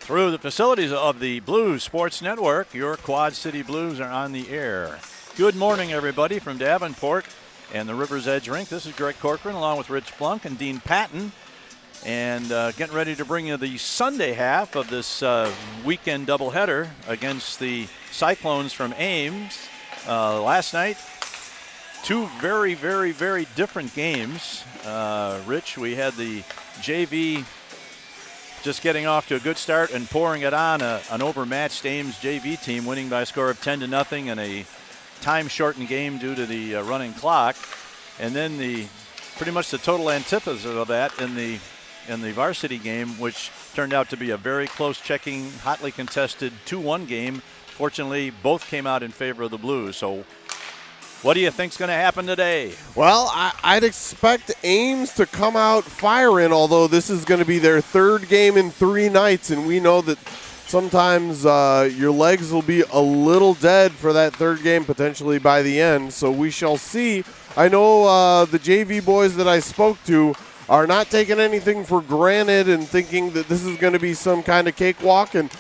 Through the facilities of the Blues Sports Network, your Quad City Blues are on the air. Good morning, everybody, from Davenport and the River's Edge Rink. This is Greg Corcoran along with Rich Blunk and Dean Patton. And getting ready to bring you the Sunday half of this weekend doubleheader against the Cyclones from Ames. Last night, two very, very, very different games. Rich, we had the JV just getting off to a good start and pouring it on an overmatched Ames JV team, winning by a score of 10-0 in a time-shortened game due to the running clock. And then pretty much the total antithesis of that in the Varsity game, which turned out to be a very close checking, hotly contested 2-1 game. Fortunately, both came out in favor of the Blues. So what do you think's going to happen today? Well, I'd expect Ames to come out firing, although this is going to be their third game in 3 nights, and we know that sometimes your legs will be a little dead for that third game, potentially by the end, so we shall see. I know the JV boys that I spoke to are not taking anything for granted and thinking that this is going to be some kind of cakewalk, and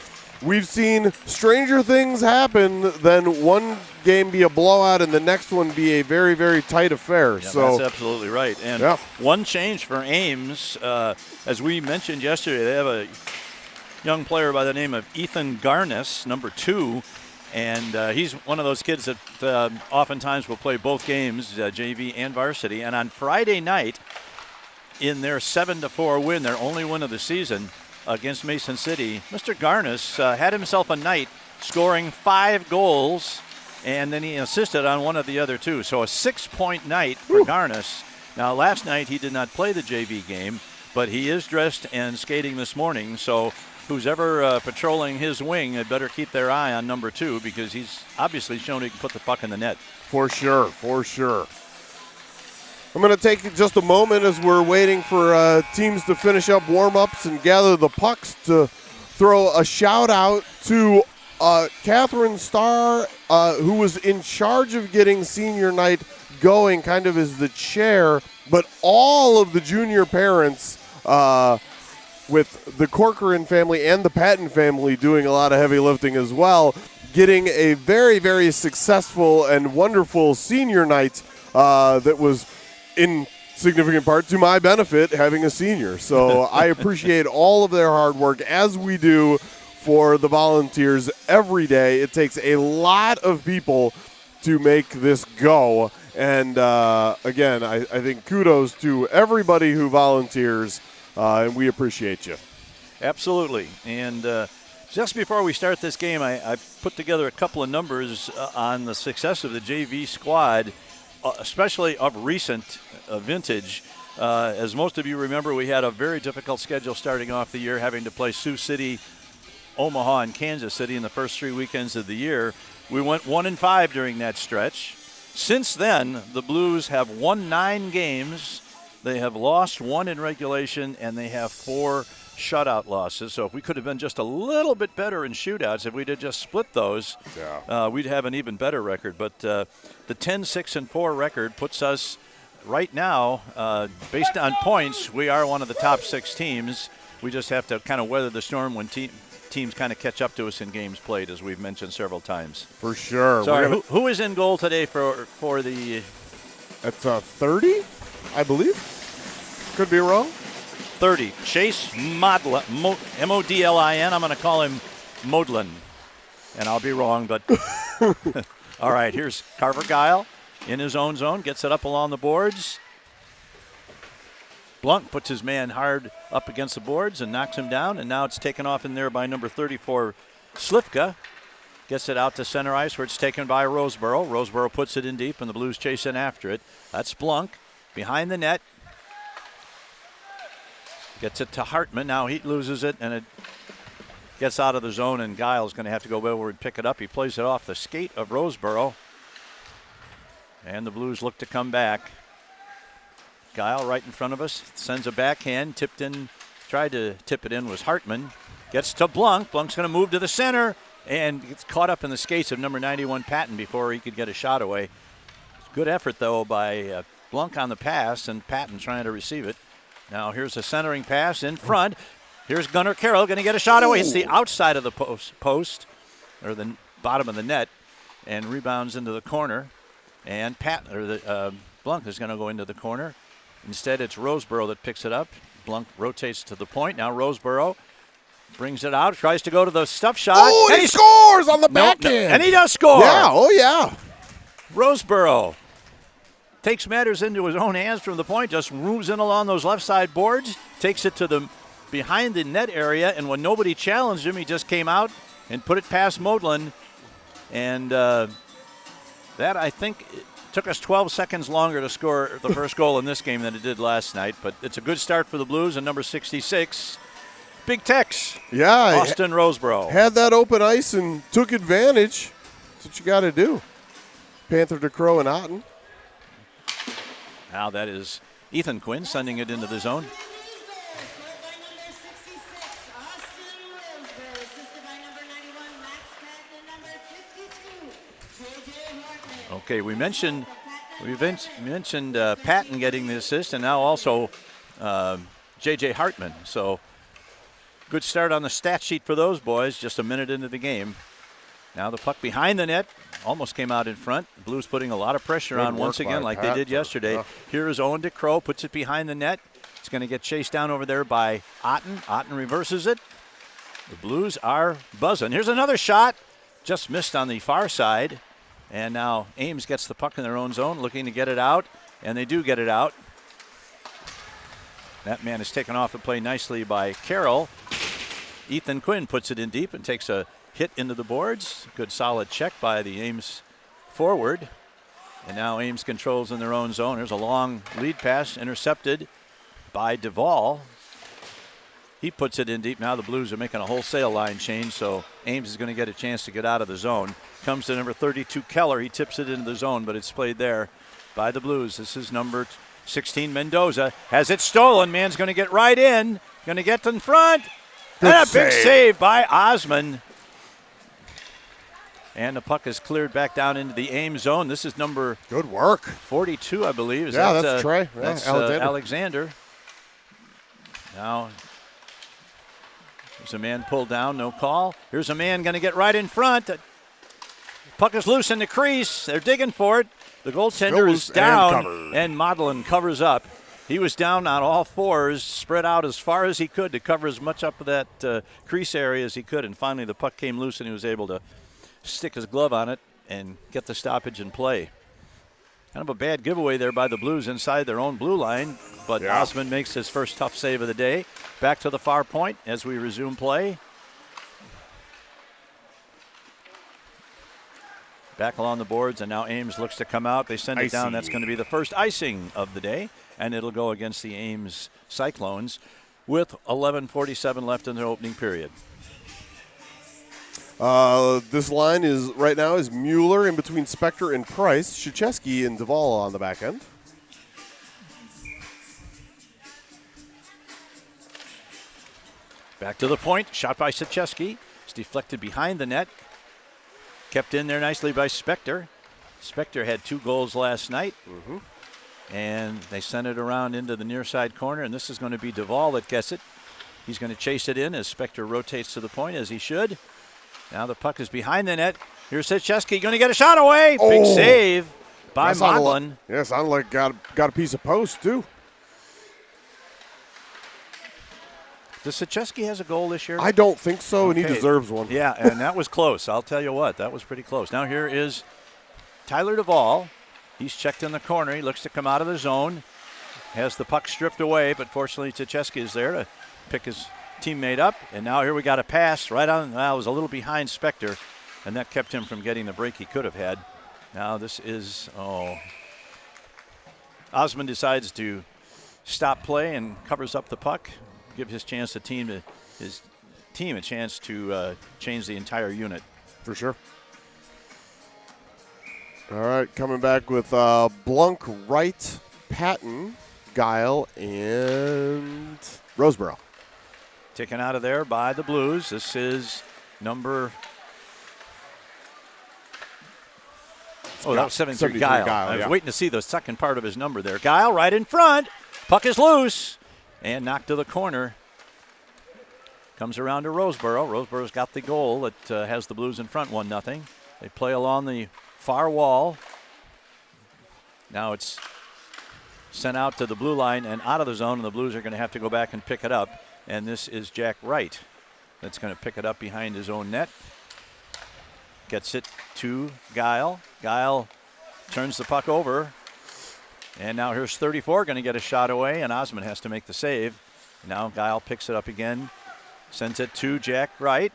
we've seen stranger things happen than one game be a blowout and the next one be a very, very tight affair. Yeah, so that's absolutely right. And one change for Ames, as we mentioned yesterday, they have a young player by the name of Ethan Garnis, number 2, and he's one of those kids that oftentimes will play both games, JV and varsity. And on Friday night, in their 7-4 win, their only win of the season against Mason City, Mr. Garnis had himself a night scoring 5 goals, and then he assisted on one of the other 2. So a 6-point night for Garnis. Now, last night he did not play the JV game, but he is dressed and skating this morning. So who's ever patrolling his wing had better keep their eye on number 2, because he's obviously shown he can put the puck in the net. For sure, for sure. I'm going to take just a moment as we're waiting for teams to finish up warm-ups and gather the pucks to throw a shout-out to Catherine Starr, who was in charge of getting senior night going, kind of as the chair, but all of the junior parents with the Corcoran family and the Patton family doing a lot of heavy lifting as well, getting a very, very successful and wonderful senior night that was in significant part to my benefit, having a senior. So I appreciate all of their hard work, as we do for the volunteers every day. It takes a lot of people to make this go. And again, I think kudos to everybody who volunteers, and we appreciate you. Absolutely. And just before we start this game, I put together a couple of numbers on the success of the JV squad, especially of recent vintage. As most of you remember, we had a very difficult schedule starting off the year, having to play Sioux City, Omaha, and Kansas City in the first 3 weekends of the year. We went 1-5 during that stretch. Since then, the Blues have won 9 games. They have lost 1 in regulation, and they have 4 shutout losses. So if we could have been just a little bit better in shootouts, if we'd have just split those, we'd have an even better record. But the 10-6-4 record puts us right now, based on points, we are one of the top 6 teams. We just have to kind of weather the storm when teams kind of catch up to us in games played, as we've mentioned several times. For sure. Sorry, who is in goal today for the... It's 30, I believe. Could be wrong. 30. Chase Modlin, M-O-D-L-I-N. I'm going to call him Modlin, and I'll be wrong, but all right, here's Carver Guile in his own zone, gets it up along the boards. Blunt puts his man hard up against the boards and knocks him down, and now it's taken off in there by number 34, Slivka. Gets it out to center ice where it's taken by Roseboro. Roseboro puts it in deep, and the Blues chase in after it. That's Blunk behind the net. Gets it to Hartman. Now he loses it, and it gets out of the zone, and Guile's going to have to go over and pick it up. He plays it off the skate of Roseboro, and the Blues look to come back. Guile right in front of us, sends a backhand, tipped in, tried to tip it in was Hartman. Gets to Blunk. Blunk's going to move to the center, and gets caught up in the skates of number 91, Patton, before he could get a shot away. Good effort, though, by Blunk on the pass, and Patton trying to receive it. Now here's a centering pass in front. Here's Gunnar Carroll going to get a shot away. It's the outside of the post, or the bottom of the net, and rebounds into the corner. And Blunk is going to go into the corner. Instead, it's Roseboro that picks it up. Blunk rotates to the point. Now Roseboro brings it out, tries to go to the stuff shot. Oh, and he scores on the backhand. And he does score. Yeah, oh yeah. Roseboro takes matters into his own hands from the point, just moves in along those left side boards, takes it to the behind the net area, and when nobody challenged him, he just came out and put it past Modlin. And that, I think, took us 12 seconds longer to score the first goal in this game than it did last night. But it's a good start for the Blues, and number 66, Big Tex. Yeah. Austin Roseboro. Had that open ice and took advantage. That's what you got to do. Panther to Crow and Otten. Now that is Ethan Quinn sending it into the zone. Okay, we mentioned Patton getting the assist, and now also J.J. Hartman. So good start on the stat sheet for those boys. Just a minute into the game. Now the puck behind the net almost came out in front. Blues putting a lot of pressure on once again, like they did yesterday. Yeah. Here is Owen DeCrow, puts it behind the net. It's going to get chased down over there by Otten. Otten reverses it. The Blues are buzzing. Here's another shot. Just missed on the far side. And now Ames gets the puck in their own zone, looking to get it out. And they do get it out. That man is taken off the play nicely by Carroll. Ethan Quinn puts it in deep and takes a hit into the boards. Good solid check by the Ames forward. And now Ames controls in their own zone. There's a long lead pass intercepted by Duvall. He puts it in deep. Now the Blues are making a wholesale line change, so Ames is going to get a chance to get out of the zone. Comes to number 32, Keller. He tips it into the zone, but it's played there by the Blues. This is number 16, Mendoza. Has it stolen. Man's going to get right in. Going to get in front. Good and a save. big save by Osman. And the puck is cleared back down into the Ames zone. This is number Good work. 42, I believe. That's Trey. Yeah, That's Alexander. Now, there's a man pulled down, no call. Here's a man going to get right in front. Puck is loose in the crease. They're digging for it. The goaltender is down, and Modlin covers up. He was down on all fours, spread out as far as he could to cover as much up of that crease area as he could, and finally the puck came loose, and he was able to stick his glove on it and get the stoppage in play. Kind of a bad giveaway there by the Blues inside their own blue line, but Osman makes his first tough save of the day. Back to the far point as we resume play. Back along the boards, and now Ames looks to come out. They send it down. That's going to be the first icing of the day, and it'll go against the Ames Cyclones with 11:47 left in their opening period. This line is right now is Mueller in between Spector and Price. Krzyzewski and Duvall on the back end. Back to the point. Shot by Krzyzewski. It's deflected behind the net. Kept in there nicely by Spector. Spector had 2 goals last night. And they sent it around into the near side corner, and this is going to be Duvall that gets it. He's going to chase it in as Spector rotates to the point, as he should. Now the puck is behind the net. Here's Krzyzewski going to get a shot away. Big save by Modlin. Yeah, sounded like got a piece of post, too. Does Krzyzewski has a goal this year? I don't think so, and he deserves one. Yeah, and that was close. I'll tell you what, that was pretty close. Now here is Tyler Duvall. He's checked in the corner. He looks to come out of the zone. Has the puck stripped away, but fortunately Krzyzewski is there to pick his teammate up. And now here we got a pass right on. Well, it was a little behind Spector, and that kept him from getting the break he could have had. Now this is, Osman decides to stop play and covers up the puck. Give his team a chance to change the entire unit. For sure. All right, coming back with Blunk, Wright, Patton, Guile, and Roseboro. Taken out of there by the Blues. This is number... that was 73 Guile. I was waiting to see the second part of his number there. Guile right in front. Puck is loose and knocked to the corner. Comes around to Roseboro. Roseboro's got the goal that has the Blues in front 1-0. They play along the far wall. Now it's sent out to the blue line and out of the zone, and the Blues are going to have to go back and pick it up. And this is Jack Wright that's going to pick it up behind his own net. Gets it to Guile. Guile turns the puck over. And now here's 34 going to get a shot away, and Osmond has to make the save. Now Guile picks it up again. Sends it to Jack Wright.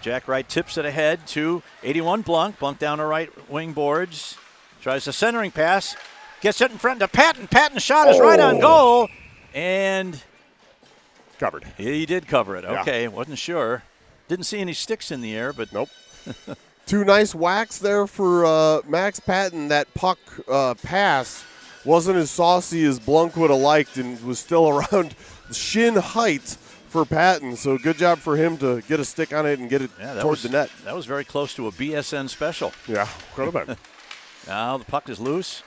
Jack Wright tips it ahead to 81 Blunk. Blunk down the right wing boards. Tries a centering pass. Gets it in front to Patton. Patton's shot is right on goal. And covered. He did cover it. Yeah. Okay, wasn't sure. Didn't see any sticks in the air, but nope. Two nice whacks there for Max Patton. That puck pass wasn't as saucy as Blunk would have liked and was still around shin height for Patton, so good job for him to get a stick on it and get it towards the net. That was very close to a BSN special. Yeah, could have been. Now the puck is loose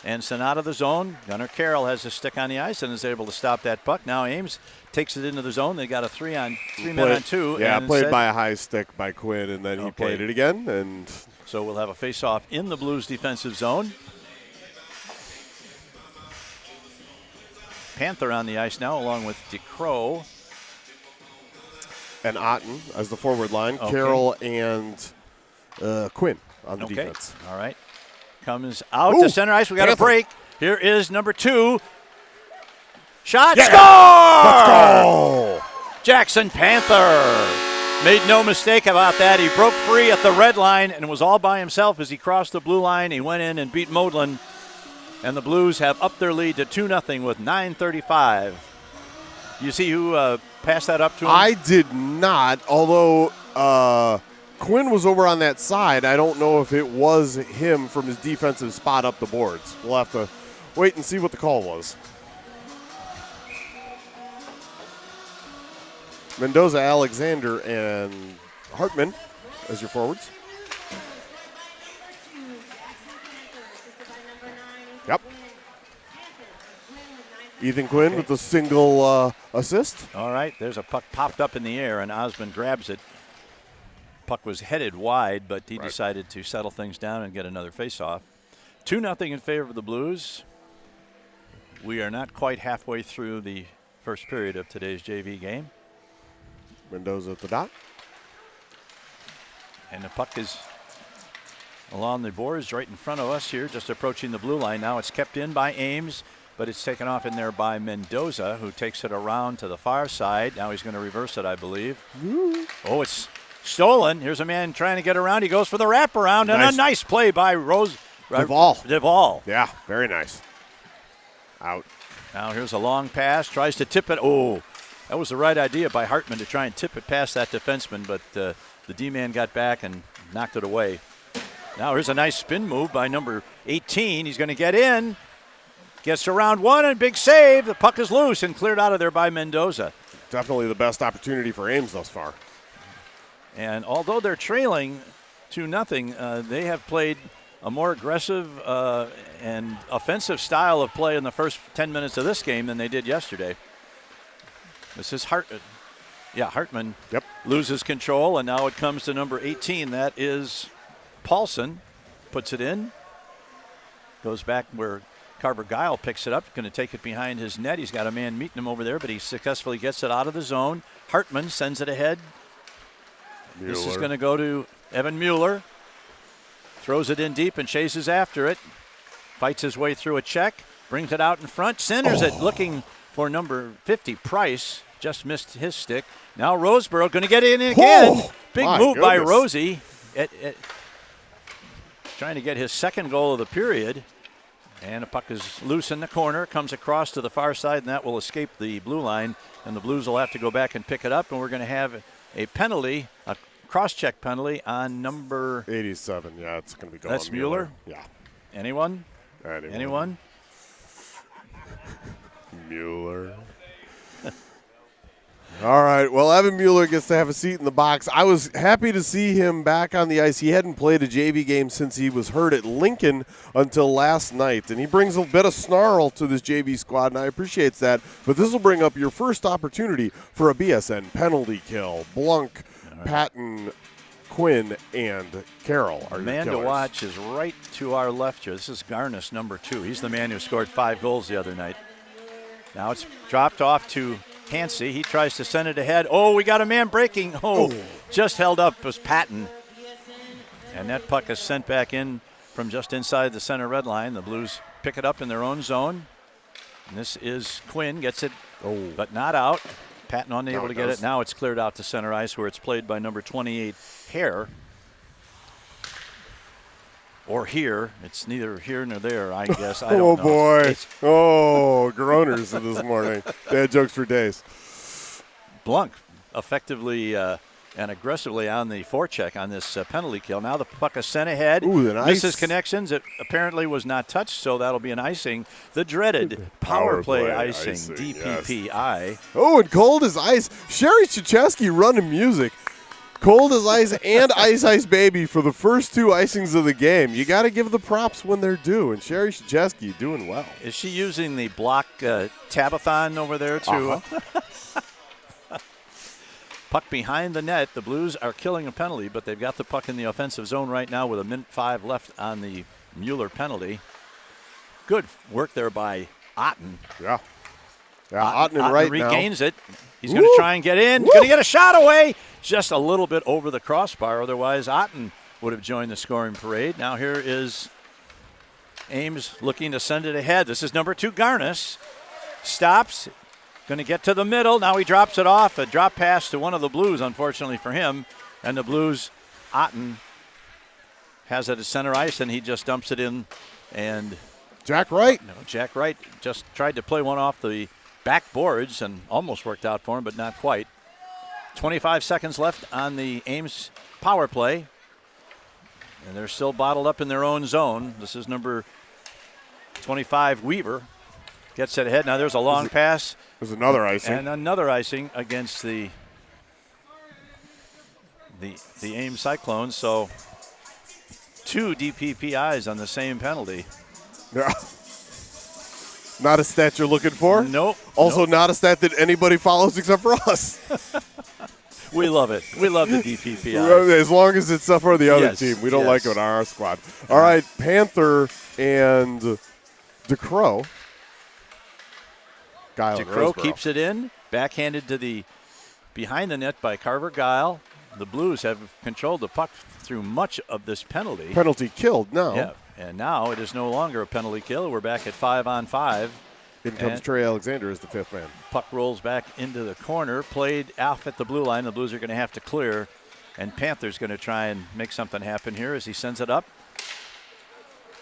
and sent out of the zone. Gunnar Carroll has a stick on the ice and is able to stop that puck. Now Ames takes it into the zone. They got a 3-on-2. Yeah, played by a high stick by Quinn, and then he played it again. And so we'll have a face-off in the Blues defensive zone. Panther on the ice now, along with DeCrow. And Otten as the forward line. Okay. Carroll and Quinn on the defense. All right. Comes out to center ice. We got a break. Here is number 2. Shot. Yeah. Score! Let's go! Jackson Panther made no mistake about that. He broke free at the red line and was all by himself as he crossed the blue line. He went in and beat Modlin. And the Blues have upped their lead to 2-0 with 9:35. You see who passed that up to him? I did not, although Quinn was over on that side. I don't know if it was him from his defensive spot up the boards. We'll have to wait and see what the call was. Mendoza, Alexander, and Hartman as your forwards. Yep. Ethan Quinn with a single assist. All right, there's a puck popped up in the air, and Osmond grabs it. Puck was headed wide, but he decided to settle things down and get another faceoff. 2-0 in favor of the Blues. We are not quite halfway through the first period of today's JV game. Mendoza at the dot. And the puck is along the boards right in front of us here, just approaching the blue line. Now it's kept in by Ames, but it's taken off in there by Mendoza, who takes it around to the far side. Now he's going to reverse it, I believe. Ooh. Oh, it's stolen. Here's a man trying to get around. He goes for the wraparound, and a nice play by Duvall. Yeah, very nice. Out. Now here's a long pass. Tries to tip it. Oh, that was the right idea by Hartman to try and tip it past that defenseman, but the D-man got back and knocked it away. Now here's a nice spin move by number 18. He's going to get in. Gets to round one and big save. The puck is loose and cleared out of there by Mendoza. Definitely the best opportunity for Ames thus far. And although they're trailing 2-0, they have played a more aggressive and offensive style of play in the first 10 minutes of this game than they did yesterday. This is Hartman. Yep. Loses control, and now it comes to number 18. That is Paulson. Puts it in. Goes back where Carver Guile picks it up. Going to take it behind his net. He's got a man meeting him over there, but he successfully gets it out of the zone. Hartman sends it ahead. Mueller. This is going to go to Evan Mueller. Throws it in deep and chases after it. Fights his way through a check. Brings it out in front. Centers it, looking for number 50, Price. Just missed his stick. Now Roseboro going to get in again. Big move by Rosie. Trying to get his second goal of the period. And the puck is loose in the corner. Comes across to the far side, and that will escape the blue line. And the Blues will have to go back and pick it up. And we're going to have a penalty, a cross-check penalty on number 87. Yeah, it's going to be going. That's Mueller? Yeah. Anyone? Anyone? All right. Well, Evan Mueller gets to have a seat in the box. I was happy to see him back on the ice. He hadn't played a JV game since he was hurt at Lincoln until last night, and he brings a bit of snarl to this JV squad, and I appreciate that. But this will bring up your first opportunity for a BSN penalty kill. Blunk, Patton, Quinn, and Carroll are The your man to killers. watch is right to our left here. This is Garnis, number 2. He's the man who scored 5 goals the other night. Now it's dropped off to Hansey. He tries to send it ahead. Oh, we got a man breaking. Oh, just held up was Patton. And that puck is sent back in from just inside the center red line. The Blues pick it up in their own zone. And this is Quinn, gets it, but not out. Patton unable to get it. Now it's cleared out to center ice where it's played by number 28, Hare. Or here. It's neither here nor there, I guess. I don't know. Oh, boy. Groaners this morning. Dad jokes for days. Blunk effectively and aggressively on the forecheck on this penalty kill. Now the puck is sent ahead. Ooh, the misses connections. It apparently was not touched, so that'll be an icing. The dreaded power play icing, DPPI. Yes. Oh, and cold as ice. Sherry Chechesky running music. Cold as ice and Ice Ice Baby for the first 2 icings of the game. You got to give the props when they're due, and Sherry Chechesky doing well. Is she using the block tabathon over there too? Puck behind the net. The Blues are killing a penalty, but they've got the puck in the offensive zone right now with 1:05 left on the Mueller penalty. Good work there by Otten. Yeah, Otten right now. Regains it. He's going to try and get in. Going to get a shot away. Just a little bit over the crossbar. Otherwise, Otten would have joined the scoring parade. Now here is Ames looking to send it ahead. This is number 2, Garnis. Stops. Going to get to the middle. Now he drops it off. A drop pass to one of the Blues, unfortunately for him. And the Blues, Otten, has it at center ice, and he just dumps it in. And Jack Wright. No, Jack Wright just tried to play one off the backboards and almost worked out for him, but not quite. 25 seconds left on the Ames power play. And they're still bottled up in their own zone. This is number 25, Weaver. Gets it ahead. Now there's a long pass. There's another icing. And another icing against the Ames Cyclones. So 2 DPPIs on the same penalty. Yeah. Not a stat you're looking for? Nope. Also not a stat that anybody follows except for us. We love it. We love the DPPI. As long as it's for the other Yes, team. We don't like it on our squad. All right, Panther and DeCrow. DeCrow keeps it in. Backhanded to the behind the net by Carver Guile. The Blues have controlled the puck through much of this penalty. Penalty killed now. Yeah, and now it is no longer a penalty kill. We're back at 5-on-5. In comes Trey Alexander as the 5th man. Puck rolls back into the corner, played off at the blue line. The Blues are going to have to clear, and Panther's going to try and make something happen here as he sends it up.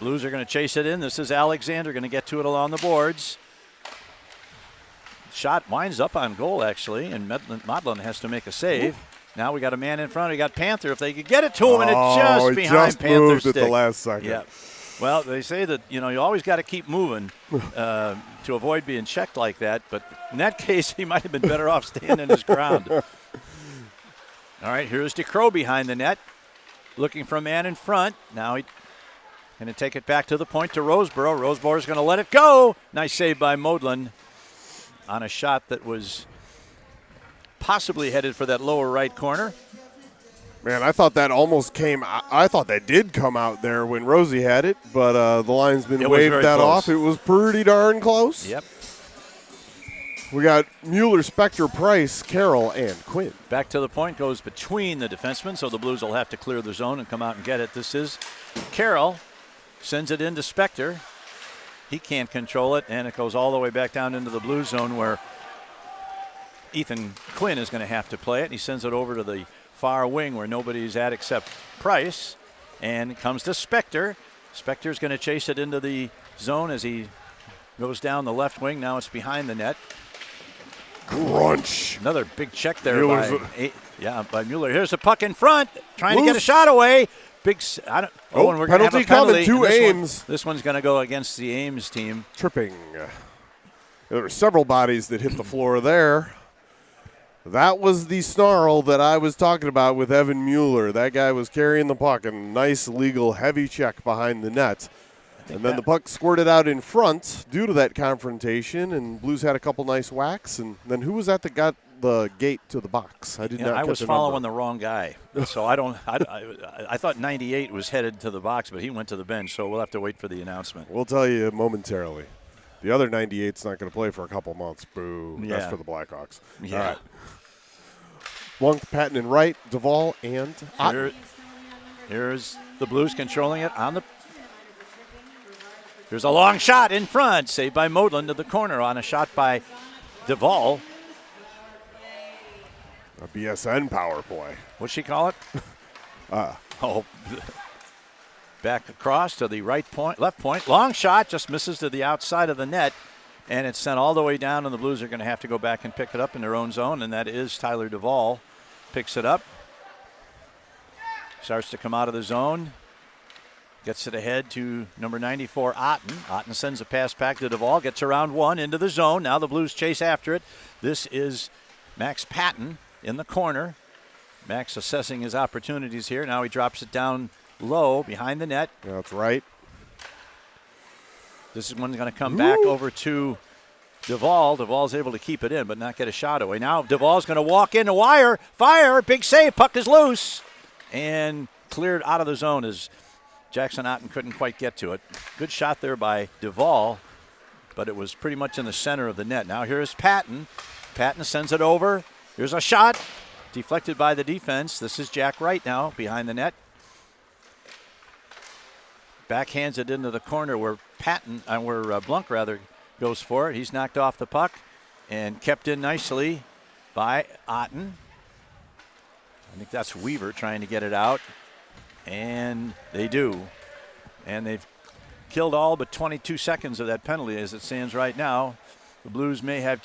Blues are going to chase it in. This is Alexander going to get to it along the boards. Shot winds up on goal, actually, and Modlin has to make a save. Now we got a man in front. We got Panther. If they could get it to him, and it's just behind Panther's moved stick. At the last second. Yeah. Well, they say that, you always got to keep moving to avoid being checked like that. But in that case, he might have been better off standing his ground. All right, here's DeCrow behind the net, looking for a man in front. Now he's going to take it back to the point to Roseborough. Roseborough's going to let it go. Nice save by Modlin on a shot that was possibly headed for that lower right corner. Man, I thought that almost came. I thought that did come out there when Rosie had it, but the linesman waved that off. It was pretty darn close. Yep. We got Mueller, Spector, Price, Carroll, and Quinn. Back to the point goes between the defensemen, so the Blues will have to clear the zone and come out and get it. This is Carroll. Sends it into Spector. He can't control it, and it goes all the way back down into the blue zone where Ethan Quinn is going to have to play it. He sends it over to the far wing where nobody's at except Price, and it comes to Spector. Spector's going to chase it into the zone as he goes down the left wing. Now it's behind the net. Crunch. Another big check there by Mueller. Here's the puck in front, trying to get a shot away. And we're going to have a penalty to Ames. This one's going to go against the Ames team. Tripping. There were several bodies that hit the floor there. That was the snarl that I was talking about with Evan Mueller. That guy was carrying the puck, and nice legal heavy check behind the net. And then the puck squirted out in front due to that confrontation, and Blues had a couple nice whacks. And then who was that got the gate to the box? I was following the wrong guy, so I thought 98 was headed to the box, but he went to the bench, so we'll have to wait for the announcement. We'll tell you momentarily. The other 98's not going to play for a couple months. Boo. Yeah. That's for the Blackhawks. Yeah. All right. Blunk, Patton, and Wright, Duvall, and Otten. Here's the Blues controlling it on the. Here's a long shot in front, saved by Modlin to the corner on a shot by Duvall. A BSN power play. What'd she call it? Back across to the left point. Long shot, just misses to the outside of the net, and it's sent all the way down, and the Blues are going to have to go back and pick it up in their own zone, and that is Tyler Duvall. Picks it up. Starts to come out of the zone. Gets it ahead to number 94, Otten. Otten sends a pass back to Duvall. Gets around one into the zone. Now the Blues chase after it. This is Max Patton in the corner. Max assessing his opportunities here. Now he drops it down low behind the net. That's right. This is one going to come back over to Duvall. Duvall's able to keep it in but not get a shot away. Now Duvall's going to walk in the wire. Fire. Big save. Puck is loose. And cleared out of the zone as Jackson Otten couldn't quite get to it. Good shot there by Duvall, but it was pretty much in the center of the net. Now here's Patton. Patton sends it over. Here's a shot. Deflected by the defense. This is Jack Wright now behind the net. Backhands it into the corner where Blunk goes for it. He's knocked off the puck and kept in nicely by Otten. I think that's Weaver trying to get it out. And they do. And they've killed all but 22 seconds of that penalty as it stands right now. The Blues may have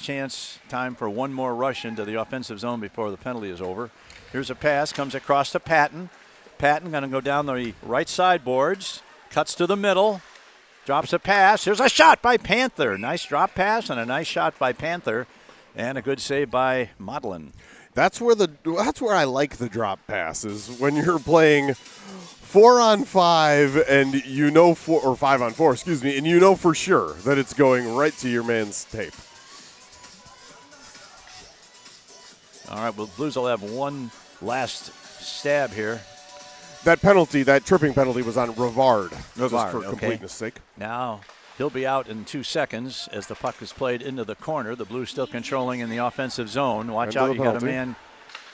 time for one more rush into the offensive zone before the penalty is over. Here's a pass, comes across to Patton. Patton going to go down the right side boards, cuts to the middle, drops a pass. Here's a shot by Panther. Nice drop pass and a nice shot by Panther, and a good save by Modlin. That's where I like the drop passes when you're playing 4-on-5 and or 5-on-4, excuse me, and you know for sure that it's going right to your man's tape. All right, well, Blues will have one last stab here. That tripping penalty was on Rivard, just for completeness sake. Now he'll be out in 2 seconds as the puck is played into the corner. The Blues still controlling in the offensive zone. Watch out, you got a man.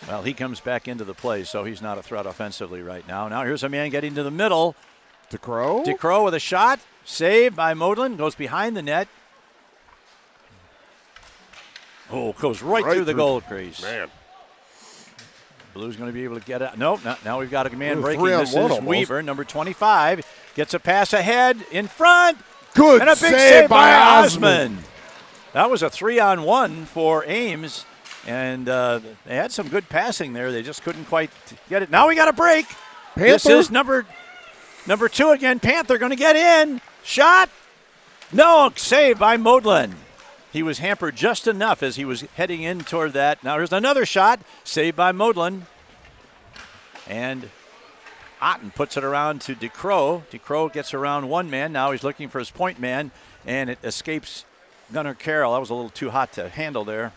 Well, he comes back into the play, so he's not a threat offensively right now. Now here's a man getting to the middle. DeCrow with a shot. Saved by Modlin. Goes behind the net. Oh, goes right through the goal crease. Man. Blues going to be able to get it. Nope, now we've got a man breaking. 3-on-1 This is almost. Weaver, number 25. Gets a pass ahead in front. Good and a big save by Osmond. That was a 3-on-1 for Ames. And they had some good passing there. They just couldn't quite get it. Now we got a break. Panther? This is number 2 again. Panther going to get in. Shot. No, saved by Modlin. He was hampered just enough as he was heading in toward that. Now there's another shot. Saved by Modlin. And Otten puts it around to DeCrow. DeCrow gets around one man. Now he's looking for his point man. And it escapes Gunnar Carroll. That was a little too hot to handle there.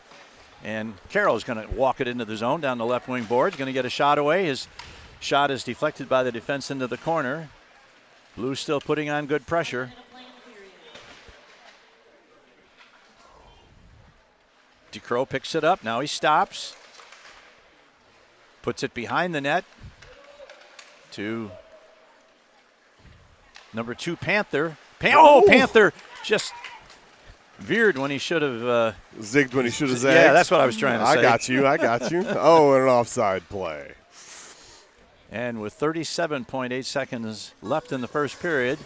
And Carroll's going to walk it into the zone down the left wing board. He's going to get a shot away. His shot is deflected by the defense into the corner. Blues still putting on good pressure. DeCrow picks it up. Now he stops. Puts it behind the net to number 2, Panther. Panther just veered when he should have. Zigged when he should have zagged. Yeah, that's what I was trying to say. I got you. Oh, and an offside play. And with 37.8 seconds left in the first period,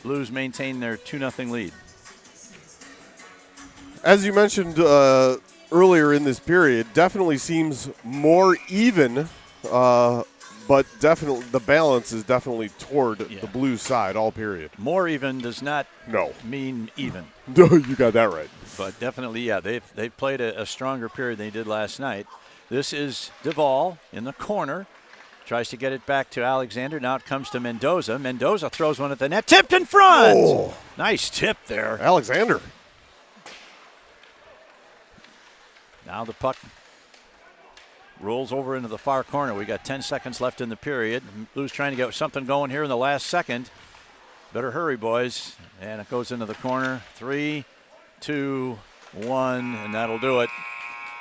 Blues maintain their 2-0 lead. As you mentioned earlier in this period, definitely seems more even, but definitely the balance is definitely toward the Blues side all period. More even does not mean even. You got that right. But definitely, they've played a stronger period than they did last night. This is Duvall in the corner. Tries to get it back to Alexander. Now it comes to Mendoza. Mendoza throws one at the net. Tipped in front. Oh. Nice tip there. Alexander. Now the puck rolls over into the far corner. We got 10 seconds left in the period. Blues trying to get something going here in the last second. Better hurry, boys. And it goes into the corner. 3, 2, 1, and that'll do it.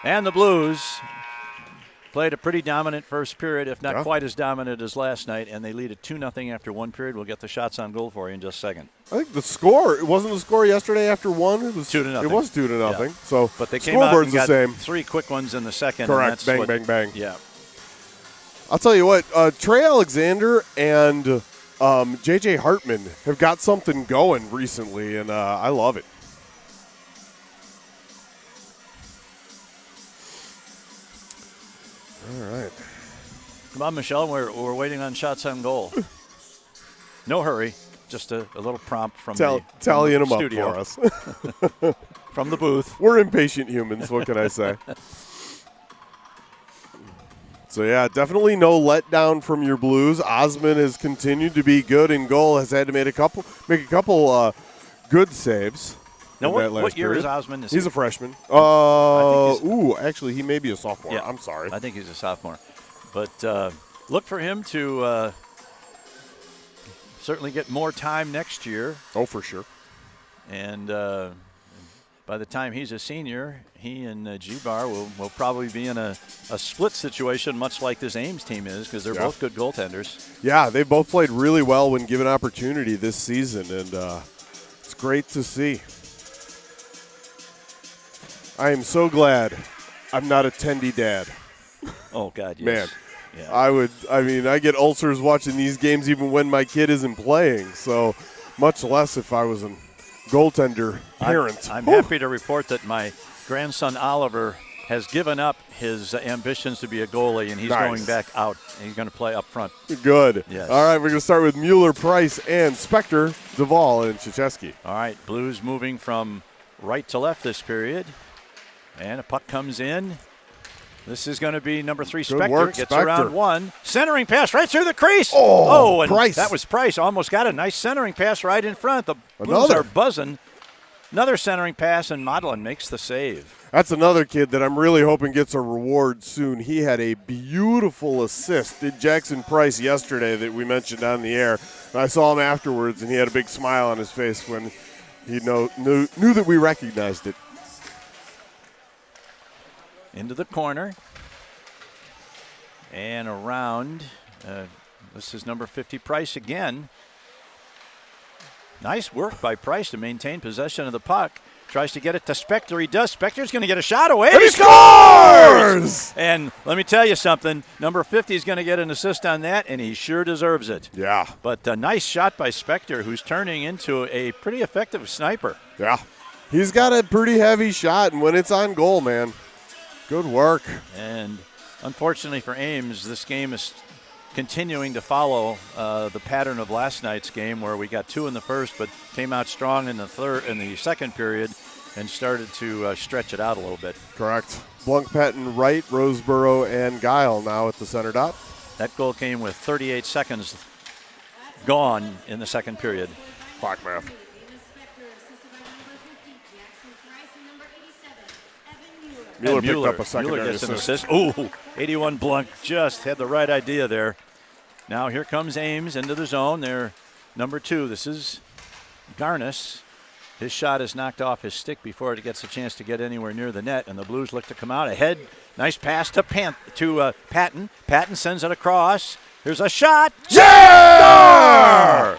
And the Blues played a pretty dominant first period, if not quite as dominant as last night, and they lead it 2-0 after one period. We'll get the shots on goal for you in just a second. I think the score, it wasn't the score yesterday after one. It was 2-0. It was 2-0. Yeah. So, but they came out and got the same. 3 quick ones in the second. Correct. Bang, bang, bang. Yeah. I'll tell you what, Trey Alexander and J.J. Hartman have got something going recently, and I love it. All right. Come on, Michelle. We're waiting on shots on goal. No hurry. Just a little prompt from tallying the them studio. up for us. From the booth. We're impatient humans. What can I say? So, yeah, definitely no letdown from your Blues. Osman has continued to be good in goal, has had to make a couple good saves. Now, what year is Osman? He's a freshman. Actually, he may be a sophomore. Yeah, I'm sorry. I think he's a sophomore. But look for him to certainly get more time next year. Oh, for sure. And by the time he's a senior, he and G-Bar will probably be in a split situation, much like this Ames team is, because they're both good goaltenders. Yeah, they've both played really well when given opportunity this season, and it's great to see. I am so glad I'm not a Tendy dad. Oh, God, yes. Man, yeah. I get ulcers watching these games even when my kid isn't playing, so much less if I was a goaltender parent. I'm happy to report that my grandson Oliver has given up his ambitions to be a goalie, and he's going back out. He's going to play up front. Good. Yes. All right, we're going to start with Mueller, Price, and Spector, Duvall, and Krzyzewski. All right, Blues moving from right to left this period. And a puck comes in. This is going to be number 3, Spector. Work, gets Spector. around one. Centering pass right through the crease. Oh, and Price. That was Price. Almost got a nice centering pass right in front. The Blues are buzzing. Another centering pass, and Modlin makes the save. That's another kid that I'm really hoping gets a reward soon. He had a beautiful assist, did Jackson Price yesterday that we mentioned on the air. And I saw him afterwards, and he had a big smile on his face when he knew that we recognized it. Into the corner. And around. This is number 50, Price again. Nice work by Price to maintain possession of the puck. Tries to get it to Spector. He does. Spector's going to get a shot away. And he scores! And let me tell you something. Number 50 is going to get an assist on that, and he sure deserves it. Yeah. But a nice shot by Spector, who's turning into a pretty effective sniper. Yeah. He's got a pretty heavy shot, and when it's on goal, man, good work. And unfortunately for Ames, this game is continuing to follow the pattern of last night's game, where we got 2 in the first, but came out strong in the second period, and started to stretch it out a little bit. Correct. Blunk-Patton, Wright, Roseboro, and Guile now at the center dot. That goal came with 38 seconds gone in the second period. Clock math. Mueller picked up a secondary assist. Oh, 81 Blunk just had the right idea there. Now here comes Ames into the zone. They're number 2. This is Garnis. His shot is knocked off his stick before it gets a chance to get anywhere near the net, and the Blues look to come out ahead. Nice pass to Patton. Patton sends it across. Here's a shot. Yeah!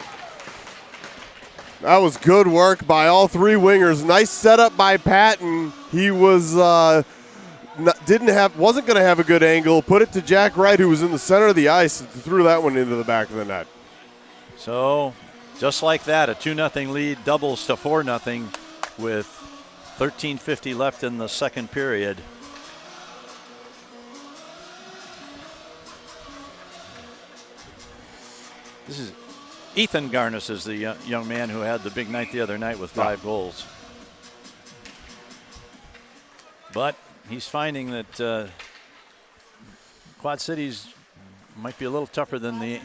That was good work by all 3 wingers. Nice setup by Patton. He was wasn't going to have a good angle. Put it to Jack Wright, who was in the center of the ice, and threw that one into the back of the net. So, just like that, a 2-0 lead doubles to 4-0 with 13:50 left in the second period. This is Ethan Garnis is the young man who had the big night the other night with 5 goals. But he's finding that Quad Cities might be a little tougher than the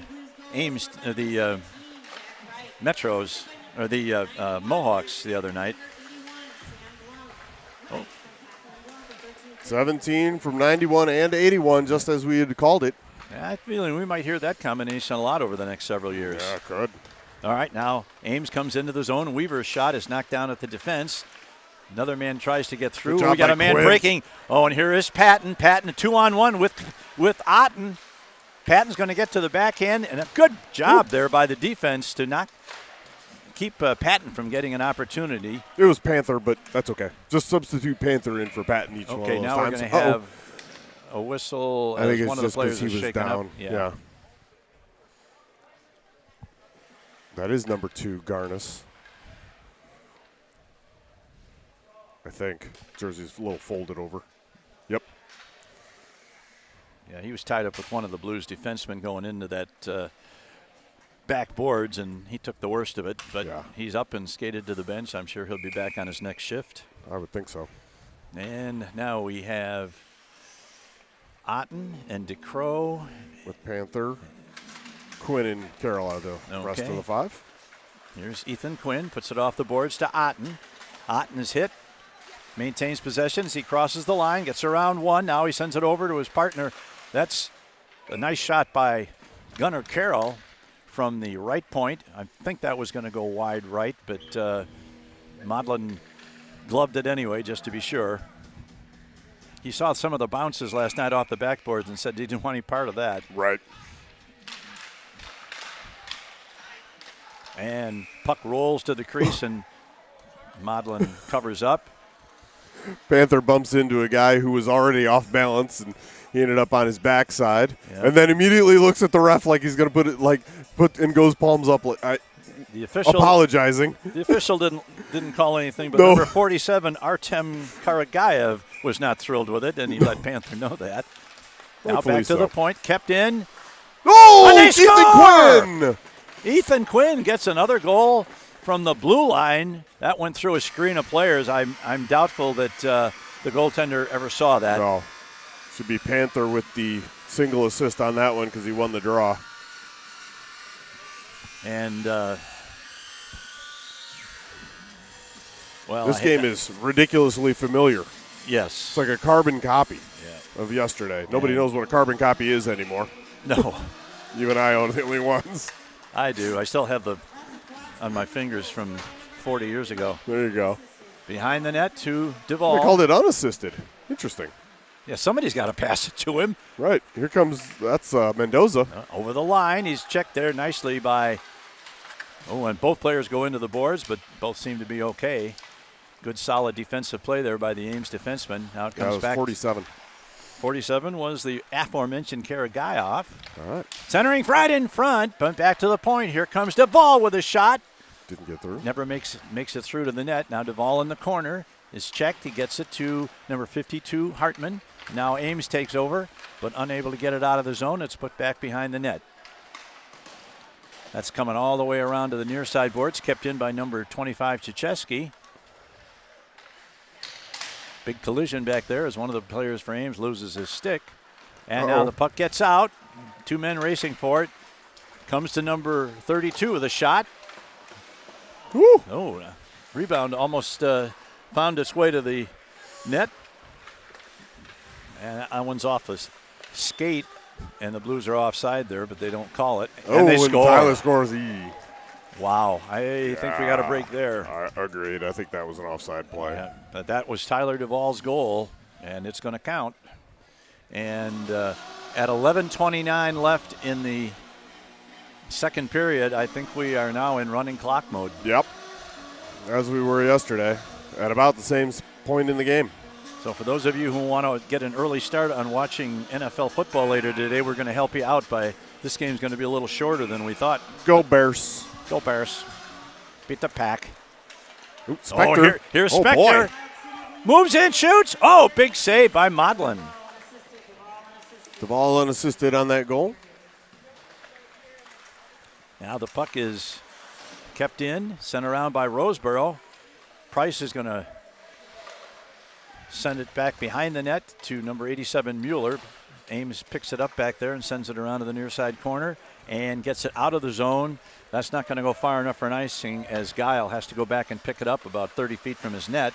Ames, the Metros, or the Mohawks the other night. 17 from 91 and 81, just as we had called it. Yeah, I have a feeling we might hear that combination a lot over the next several years. Yeah, could. All right, now Ames comes into the zone. Weaver's shot is knocked down at the defense. Another man tries to get through. We got a man breaking. Oh, and here is Patton. Patton, a 2-on-1 with Otten. Patton's going to get to the backhand, and a good job there by the defense to keep Patton from getting an opportunity. It was Panther, but that's okay. Just substitute Panther in for Patton each one of those Okay, now times. we're going to have a whistle I think as it's one of the just players because he is was shaken down. up. Yeah. That is number 2, Garnis. I think. Jersey's a little folded over. Yep. Yeah, he was tied up with one of the Blues defensemen going into that backboards, and he took the worst of it. But he's up and skated to the bench. I'm sure he'll be back on his next shift. I would think so. And now we have Otten and DeCrow. With Panther, Quinn, and Carroll are the rest of the 5. Here's Ethan Quinn, puts it off the boards to Otten. Otten is hit, maintains possession as he crosses the line, gets around one. Now he sends it over to his partner. That's a nice shot by Gunnar Carroll from the right point. I think that was going to go wide right, but Modlin gloved it anyway, just to be sure. He saw some of the bounces last night off the backboards and said he didn't want any part of that. Right. And puck rolls to the crease, and Modlin covers up. Panther bumps into a guy who was already off balance, and he ended up on his backside. Yep. And then immediately looks at the ref like he's going to put and goes palms up. The official apologizing. The official didn't call anything, but number 47, Artem Karagayev, was not thrilled with it, and he let Panther know that. Now back to the point, kept in. Oh, Ethan Quinn! Ethan Quinn gets another goal from the blue line. That went through a screen of players. I'm doubtful that the goaltender ever saw that. No. Should be Panther with the single assist on that one because he won the draw. And, this game is ridiculously familiar. Yes. It's like a carbon copy of yesterday. Nobody knows what a carbon copy is anymore. No. You and I are the only ones. I do. I still have on my fingers from 40 years ago. There you go. Behind the net to Duvall. They called it unassisted. Interesting. Yeah, somebody's got to pass it to him. Right. Here comes, that's Mendoza. Over the line. He's checked there nicely by, and both players go into the boards, but both seem to be okay. Good solid defensive play there by the Ames defenseman. Now it comes back. 47. 47 was the aforementioned Karagayev. All right. Centering right in front, but back to the point. Here comes Duvall with a shot. Didn't get through. Never makes it through to the net. Now Duvall in the corner is checked. He gets it to number 52, Hartman. Now Ames takes over, but unable to get it out of the zone. It's put back behind the net. That's coming all the way around to the near side boards, kept in by number 25, Czecheski. Big collision back there as one of the players for Ames loses his stick. And now the puck gets out. 2 men racing for it. Comes to number 32 with a shot. Woo. Oh, rebound almost found its way to the net. And that one's off the skate. And the Blues are offside there, but they don't call it. And they score. Tyler scores. Wow, I think we got a break there. Agreed. I think that was an offside play. Yeah, but that was Tyler Duvall's goal, and it's going to count. And at 11:29 left in the second period, I think we are now in running clock mode. Yep, as we were yesterday, at about the same point in the game. So for those of you who want to get an early start on watching NFL football later today, we're going to help you out by this game's going to be a little shorter than we thought. Go Bears. Go Bears. Beat the Pack. Ooh, Spector. Here's Spector. Moves in, shoots. Oh, big save by Modlin. Duvall unassisted on that goal. Now the puck is kept in, sent around by Roseboro. Price is going to send it back behind the net to number 87, Mueller. Ames picks it up back there and sends it around to the near side corner and gets it out of the zone. That's not going to go far enough for an icing, as Guile has to go back and pick it up about 30 feet from his net.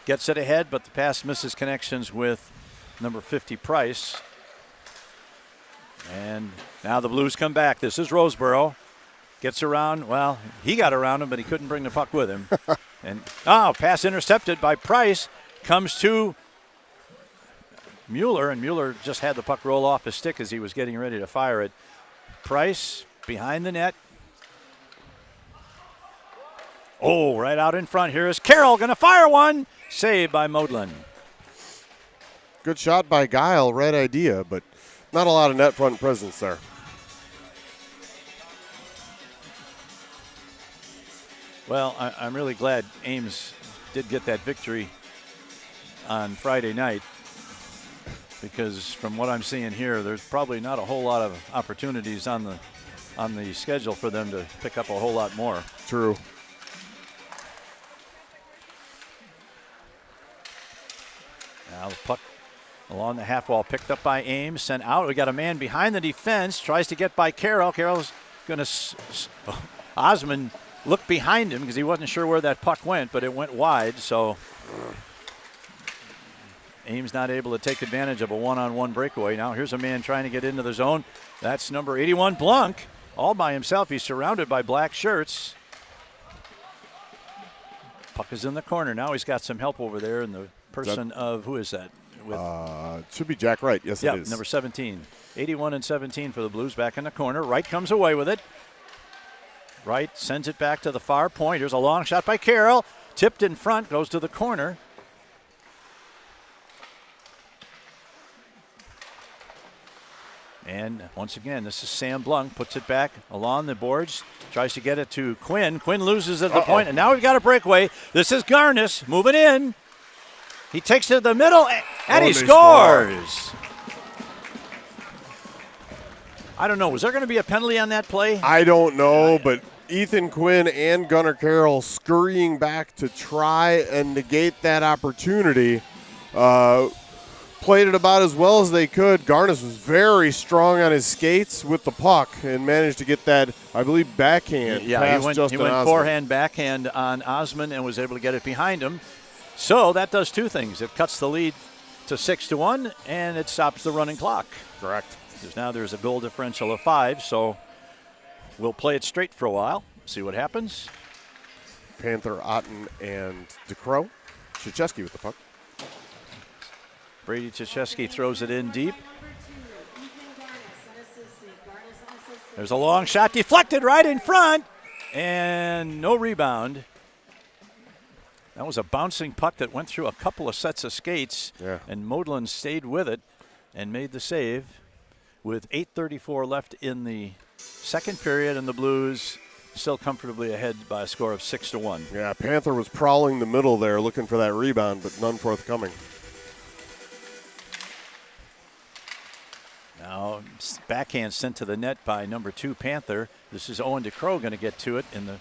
Gets it ahead, but the pass misses connections with number 50, Price. And now the Blues come back. This is Roseboro. Gets around. Well, he got around him, but he couldn't bring the puck with him. And pass intercepted by Price. Comes to Mueller, and Mueller just had the puck roll off his stick as he was getting ready to fire it. Price behind the net. Oh, right out in front. Here is Carroll going to fire one. Saved by Modlin. Good shot by Guile. Right idea, but not a lot of net front presence there. Well, I'm really glad Ames did get that victory on Friday night, because from what I'm seeing here, there's probably not a whole lot of opportunities on the schedule for them to pick up a whole lot more. True. Now the puck along the half wall, picked up by Ames, sent out. We got a man behind the defense, tries to get by Carroll. Carroll's going to Osmond looked behind him because he wasn't sure where that puck went, but it went wide, so Ames not able to take advantage of a one-on-one breakaway. Now here's a man trying to get into the zone. That's number 81, Blanc, all by himself. He's surrounded by black shirts. Puck is in the corner. Now he's got some help over there in the person of, who is that? It should be Jack Wright. Yes, it is. Number 17. 81 and 17 for the Blues back in the corner. Wright comes away with it. Wright sends it back to the far point. Here's a long shot by Carroll. Tipped in front, goes to the corner. And once again, this is Sam Blanc. Puts it back along the boards. Tries to get it to Quinn. Quinn loses at the point, and now we've got a breakaway. This is Garnis moving in. He takes it to the middle, and he scores. I don't know. Was there going to be a penalty on that play? I don't know, but Ethan Quinn and Gunnar Carroll scurrying back to try and negate that opportunity. Played it about as well as they could. Garnis was very strong on his skates with the puck and managed to get that, I believe, backhand. Yeah, he went forehand, backhand on Osmond and was able to get it behind him. So that does two things. It cuts the lead to 6-1, and it stops the running clock. Correct. Because now there's a goal differential of 5, so we'll play it straight for a while, see what happens. Panther, Otten, and DeCrow. Krzyzewski with the puck. Brady Krzyzewski throws it in deep. There's a long shot deflected right in front, and no rebound. That was a bouncing puck that went through a couple of sets of skates, and Modlin stayed with it and made the save with 8:34 left in the second period, and the Blues still comfortably ahead by a score of 6-1. Yeah, Panther was prowling the middle there looking for that rebound, but none forthcoming. Now, backhand sent to the net by number 2, Panther. This is Owen DeCrow going to get to it in the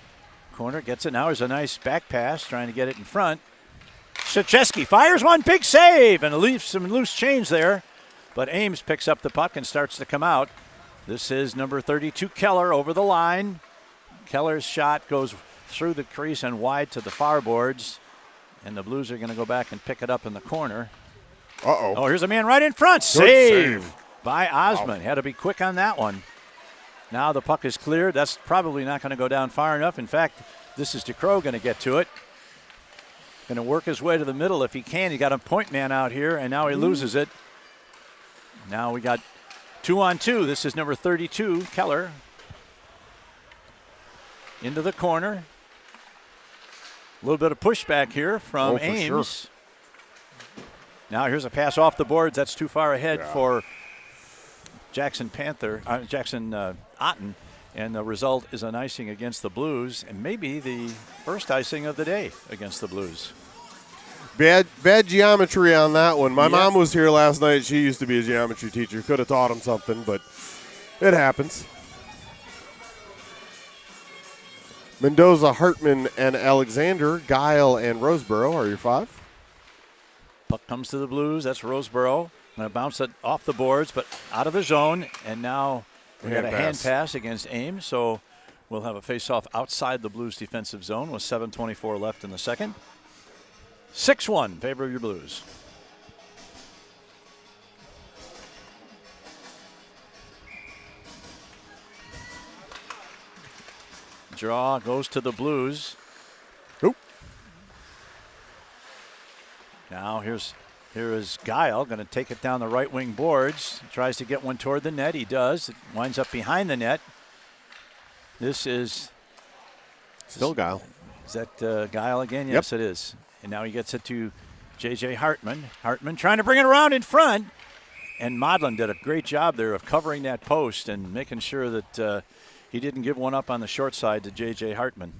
corner. Gets it. Now there's a nice back pass, trying to get it in front. Krzyzewski fires one, big save, and leaves some loose change there. But Ames picks up the puck and starts to come out. This is number 32, Keller, over the line. Keller's shot goes through the crease and wide to the far boards. And the Blues are going to go back and pick it up in the corner. Oh, here's a man right in front. Save by Osmond. Had to be quick on that one. Now the puck is cleared. That's probably not going to go down far enough. In fact, this is DeCrow going to get to it. Going to work his way to the middle if he can. He got a point man out here, and now he loses it. Now we got 2-on-2. This is number 32, Keller. Into the corner. A little bit of pushback here from Ames. Sure. Now here's a pass off the boards. That's too far ahead for Jackson Otten, and the result is an icing against the Blues, and maybe the first icing of the day against the Blues. Bad geometry on that one. My mom was here last night. She used to be a geometry teacher. Could have taught him something, but it happens. Mendoza, Hartman, and Alexander, Guile, and Roseboro are your 5. Puck comes to the Blues. That's Roseboro. Going to bounce it off the boards, but out of the zone. And now we got a hand pass against Ames. So we'll have a face-off outside the Blues defensive zone with 7:24 left in the second. 6-1, favor of your Blues. Draw goes to the Blues. Oop. Now here is Guile going to take it down the right wing boards. Tries to get one toward the net. He does. It winds up behind the net. This is still Guile. Is that Guile again? Yes, it is. And now he gets it to J.J. Hartman. Hartman trying to bring it around in front. And Modlin did a great job there of covering that post and making sure that he didn't give one up on the short side to J.J. Hartman.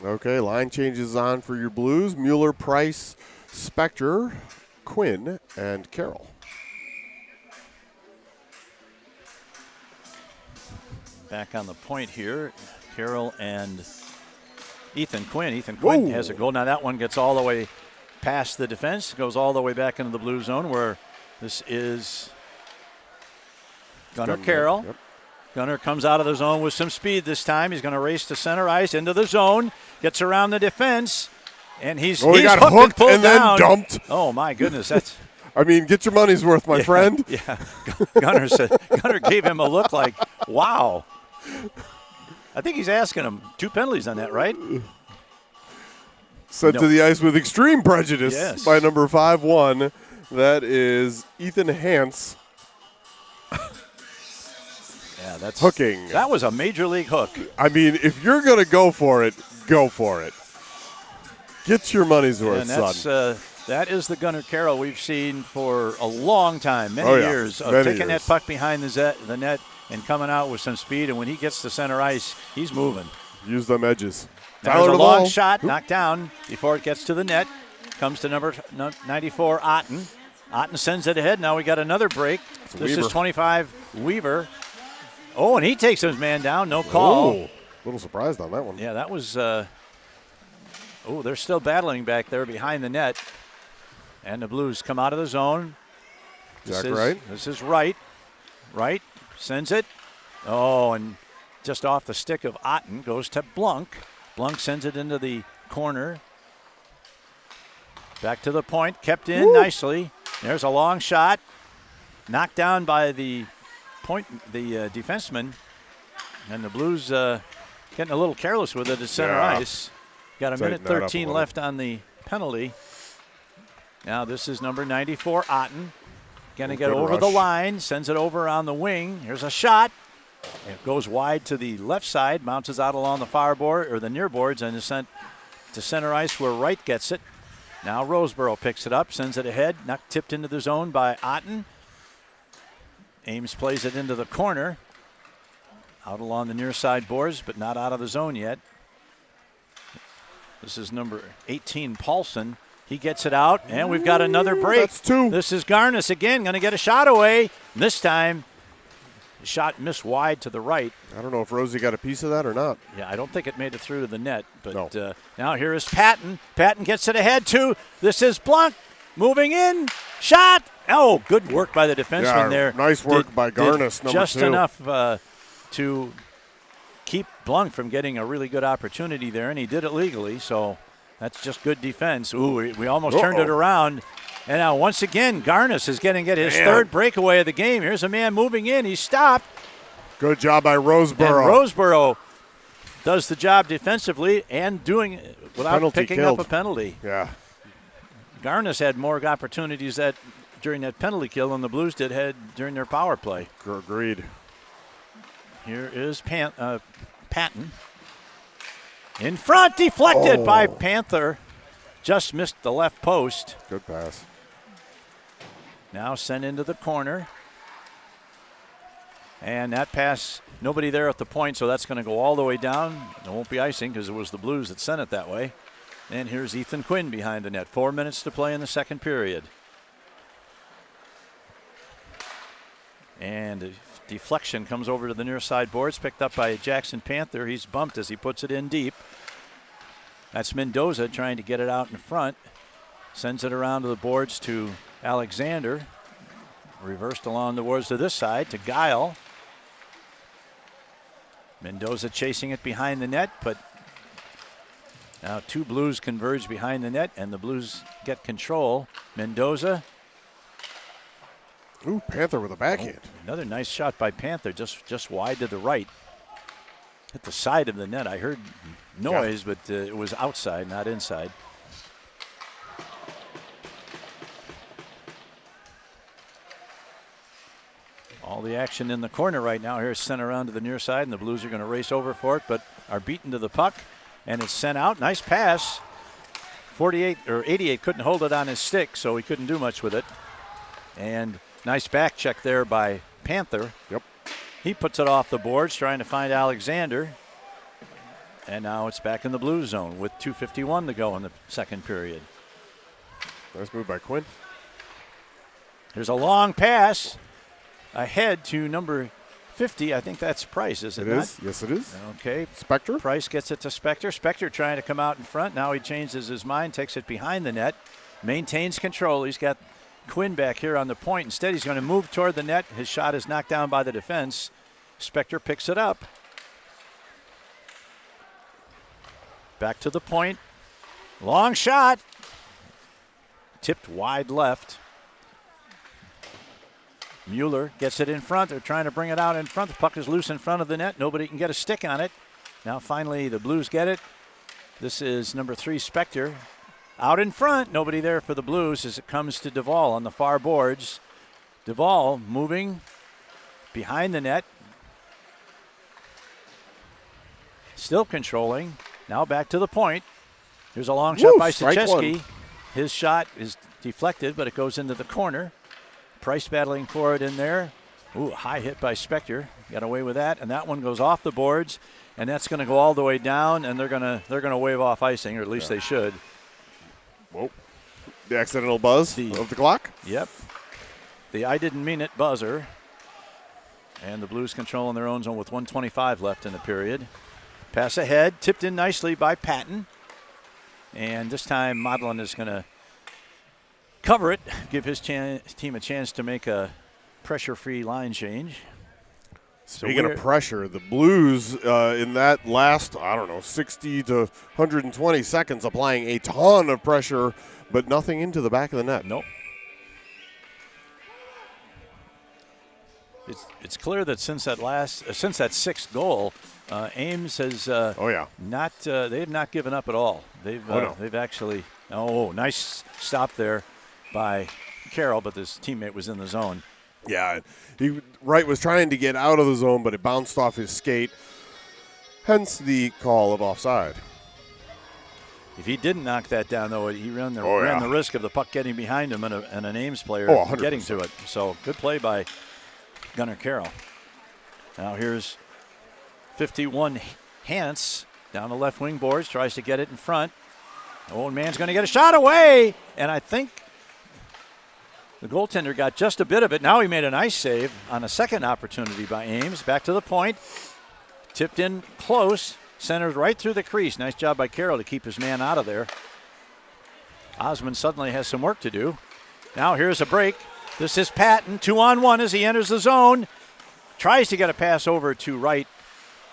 Okay, line changes on for your Blues. Mueller, Price, Spector, Quinn, and Carroll. Back on the point here, Carroll and Ethan Quinn. Ethan Quinn has a goal. Now that one gets all the way past the defense, goes all the way back into the blue zone where this is Gunnar Carroll. Yep. Gunnar comes out of the zone with some speed this time. He's going to race to center ice into the zone, gets around the defense, and he's got hooked hooked and and then down. dumped. Oh, my goodness. That's I mean, get your money's worth, my friend. Yeah. Gunnar gave him a look like, wow. I think he's asking him 2 penalties on that, right? Sent to the ice with extreme prejudice by number 5-1. That is Ethan Hance. Yeah, that's hooking. That was a major league hook. I mean, if you're going to go for it, go for it. Get your money's worth, son. That is the Gunnar Carroll we've seen for a long time, many years, of taking that puck behind the net and coming out with some speed. And when he gets to center ice, he's moving. Use them edges. There's a long shot, knocked down before it gets to the net. Comes to number 94, Otten. Otten sends it ahead. Now we got another break. This is 25, Weaver. Oh, and he takes his man down. No call. A little surprised on that one. Yeah, that was they're still battling back there behind the net. And the Blues come out of the zone. This is Wright. Wright sends it. Oh, and just off the stick of Otten goes to Blunk. Blunk sends it into the corner. Back to the point. Kept in nicely. There's a long shot. Knocked down by the defenseman. And the Blues getting a little careless with it at center ice. Got a minute 13 left on the penalty. Now this is number 94, Otten. Going to get over the line, sends it over on the wing. Here's a shot. It goes wide to the left side, bounces out along the far board or the near boards, and is sent to center ice where Wright gets it. Now Roseboro picks it up, sends it ahead, tipped into the zone by Otten. Ames plays it into the corner. Out along the near side boards, but not out of the zone yet. This is number 18, Paulson. He gets it out, and we've got another break. That's two. This is Garnis again, going to get a shot away. This time, the shot missed wide to the right. I don't know if Rosie got a piece of that or not. Yeah, I don't think it made it through to the net. But no. Now here is Patton. Patton gets it ahead, too. This is Blunt moving in. Shot. Oh, good work by the defenseman there. Nice work by Garnis, number just 2. Enough to keep Blunt from getting a really good opportunity there, and he did it legally, so that's just good defense. Ooh, we almost turned it around. And now once again, Garnis is getting his third breakaway of the game. Here's a man moving in. He stopped. Good job by Roseboro. And Roseboro does the job defensively and doing it without picking up a penalty. Yeah. Garnis had more opportunities during that penalty kill than the Blues had during their power play. Agreed. Here is Patton. In front, deflected by Panther. Just missed the left post. Good pass. Now sent into the corner. And that pass, nobody there at the point, so that's going to go all the way down. It won't be icing because it was the Blues that sent it that way. And here's Ethan Quinn behind the net. 4 minutes to play in the second period. And a deflection comes over to the near side boards, picked up by Jackson Panther. He's bumped as he puts it in deep. That's Mendoza trying to get it out in front. Sends it around to the boards to Alexander. Reversed along the boards to this side to Guile. Mendoza chasing it behind the net, but now two Blues converge behind the net, and the Blues get control. Mendoza. Ooh, Panther with a backhand. Another nice shot by Panther, just wide to the right. Hit the side of the net. I heard noise, but it was outside, not inside. All the action in the corner right now. Here's sent around to the near side, and the Blues are going to race over for it, but are beaten to the puck, and it's sent out. Nice pass. 88 couldn't hold it on his stick, so he couldn't do much with it. And nice back check there by Panther. Yep. He puts it off the boards, trying to find Alexander. And now it's back in the Blues zone with 2:51 to go in the second period. Nice move by Quinn. There's a long pass ahead to number 50. I think that's Price, is it not? It is. Yes, it is. Okay. Spector. Price gets it to Spector. Spector trying to come out in front. Now he changes his mind, takes it behind the net, maintains control. He's got Quinn back here on the point. Instead, he's going to move toward the net. His shot is knocked down by the defense. Spector picks it up. Back to the point. Long shot. Tipped wide left. Mueller gets it in front. They're trying to bring it out in front. The puck is loose in front of the net. Nobody can get a stick on it. Now finally the Blues get it. This is number 3, Spector. Out in front. Nobody there for the Blues as it comes to Duvall on the far boards. Duvall moving behind the net. Still controlling. Now back to the point. Here's a long shot by Stachewski. His shot is deflected, but it goes into the corner. Price battling for it in there. Ooh, high hit by Spector. Got away with that, and that one goes off the boards, and that's going to go all the way down, and they're gonna wave off icing, or at least they should. Whoa. The accidental buzz of the clock. Yep. The I didn't mean it buzzer. And the Blues control in their own zone with 1:25 left in the period. Pass ahead, tipped in nicely by Patton. And this time Modlin is going to cover it, give his team a chance to make a pressure-free line change. Speaking of pressure, the Blues in that last, 60 to 120 seconds applying a ton of pressure, but nothing into the back of the net. Nope. It's clear that since that sixth goal, Ames has they have not given up at all. They've actually nice stop there by Carroll, but his teammate was in the zone. Yeah, Wright was trying to get out of the zone, but it bounced off his skate. Hence the call of offside. If he didn't knock that down, though, he ran the risk of the puck getting behind him and an Ames player getting to it. So good play by Gunnar Carroll. Now here's 51 Hance down the left wing boards, tries to get it in front. The old man's going to get a shot away, and I think the goaltender got just a bit of it. Now he made a nice save on a second opportunity by Ames. Back to the point. Tipped in close. Centered right through the crease. Nice job by Carroll to keep his man out of there. Osmond suddenly has some work to do. Now here's a break. This is Patton. 2-on-1 as he enters the zone. Tries to get a pass over to Wright,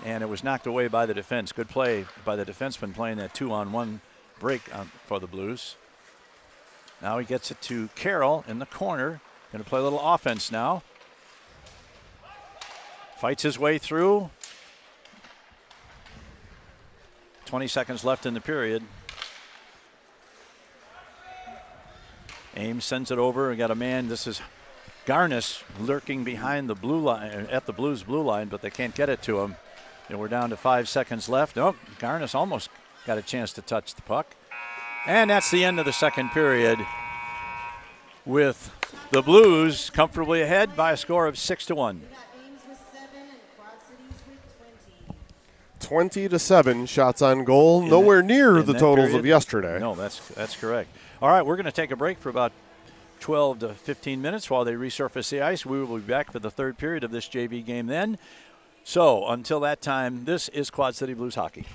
and it was knocked away by the defense. Good play by the defenseman playing that 2-on-1 break for the Blues. Now he gets it to Carroll in the corner. Going to play a little offense now. Fights his way through. 20 seconds left in the period. Ames sends it over. We got a man. This is Garnis lurking behind the blue line, at the Blues blue line, but they can't get it to him. And we're down to 5 seconds left. Oh, Garnis almost got a chance to touch the puck. And that's the end of the second period, with the Blues comfortably ahead by a score of 6-1. 20-7 shots on goal, nowhere near the totals of yesterday. No, that's correct. All right, we're going to take a break for about 12 to 15 minutes while they resurface the ice. We will be back for the third period of this JV game then. So until that time, this is Quad City Blues hockey.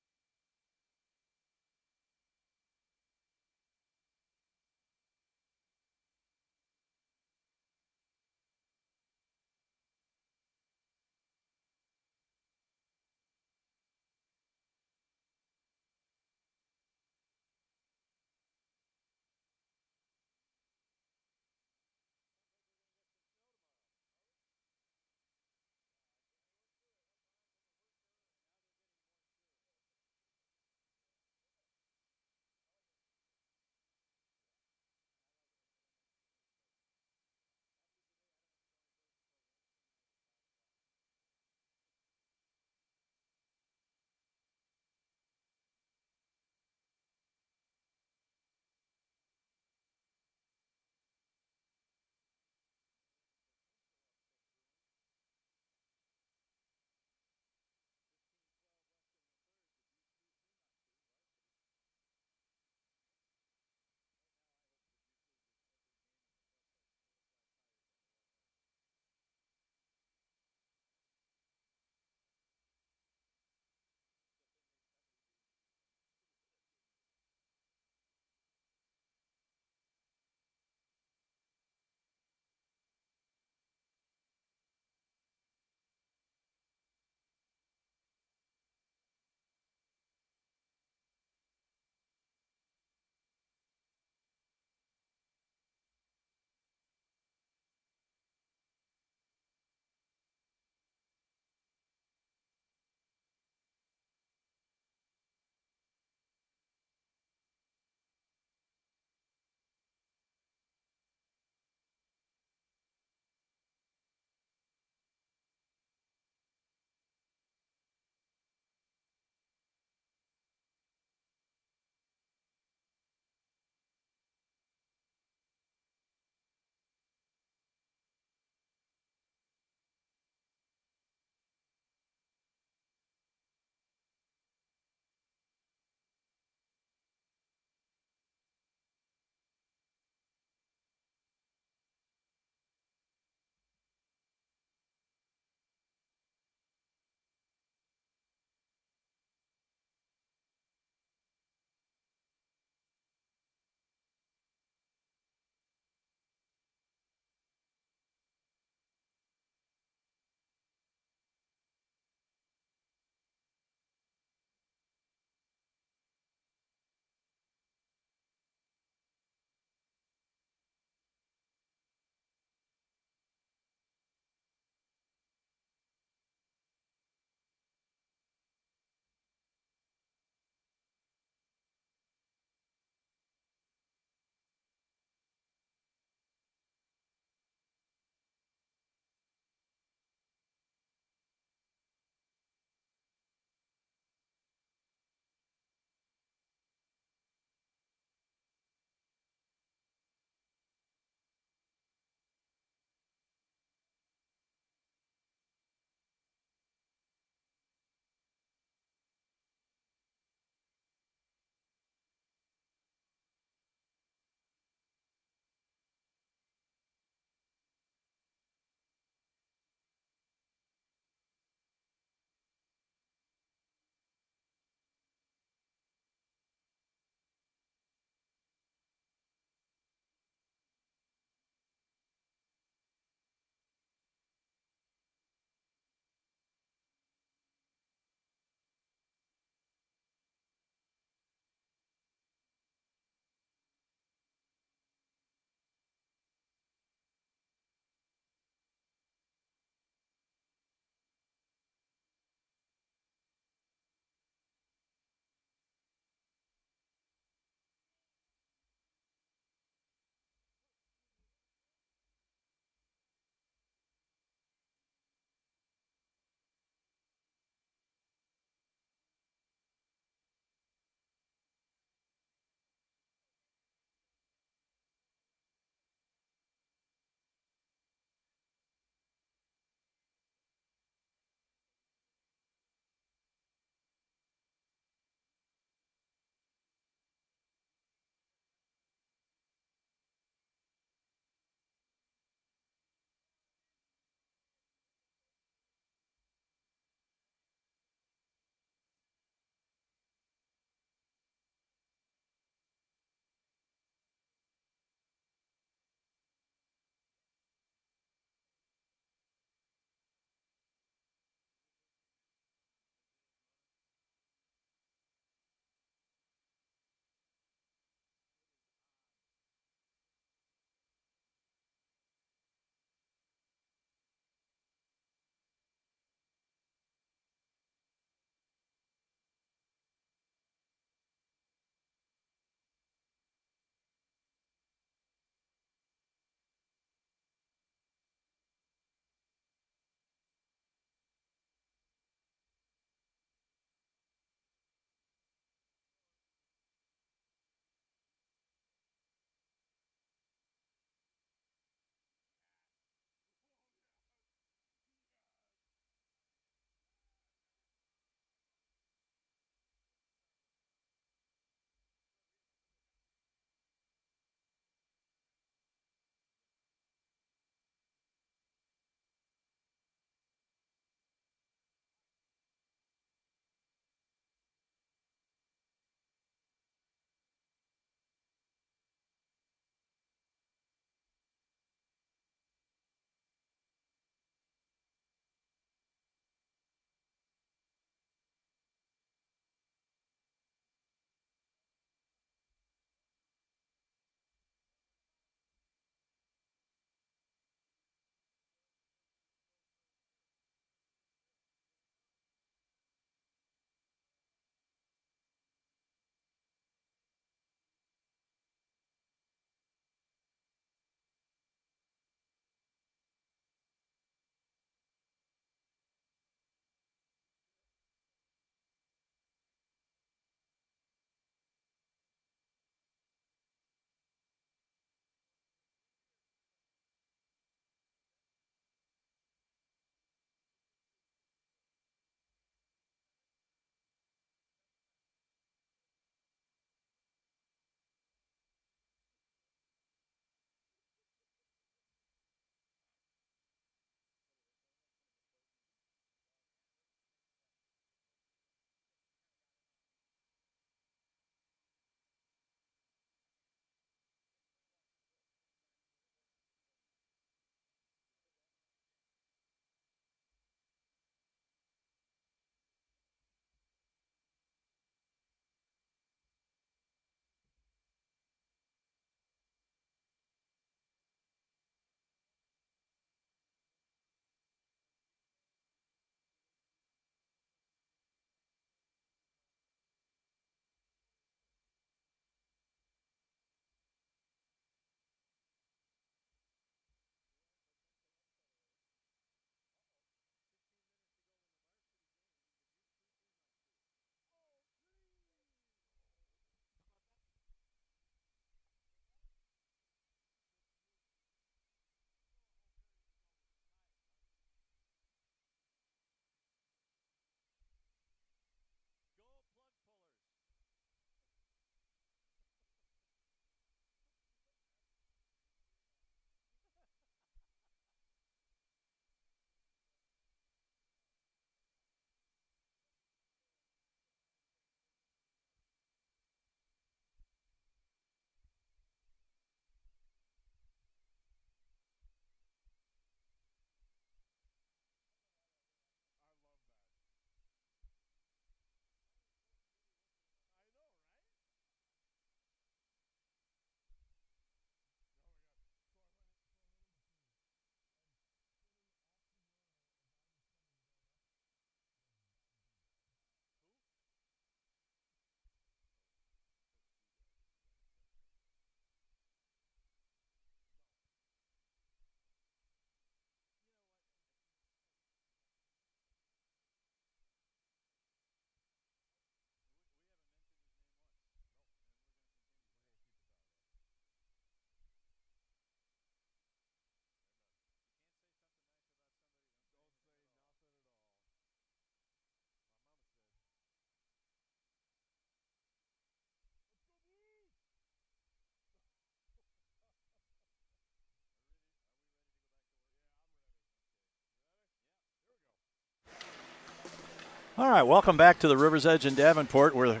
All right, welcome back to the River's Edge in Davenport. We're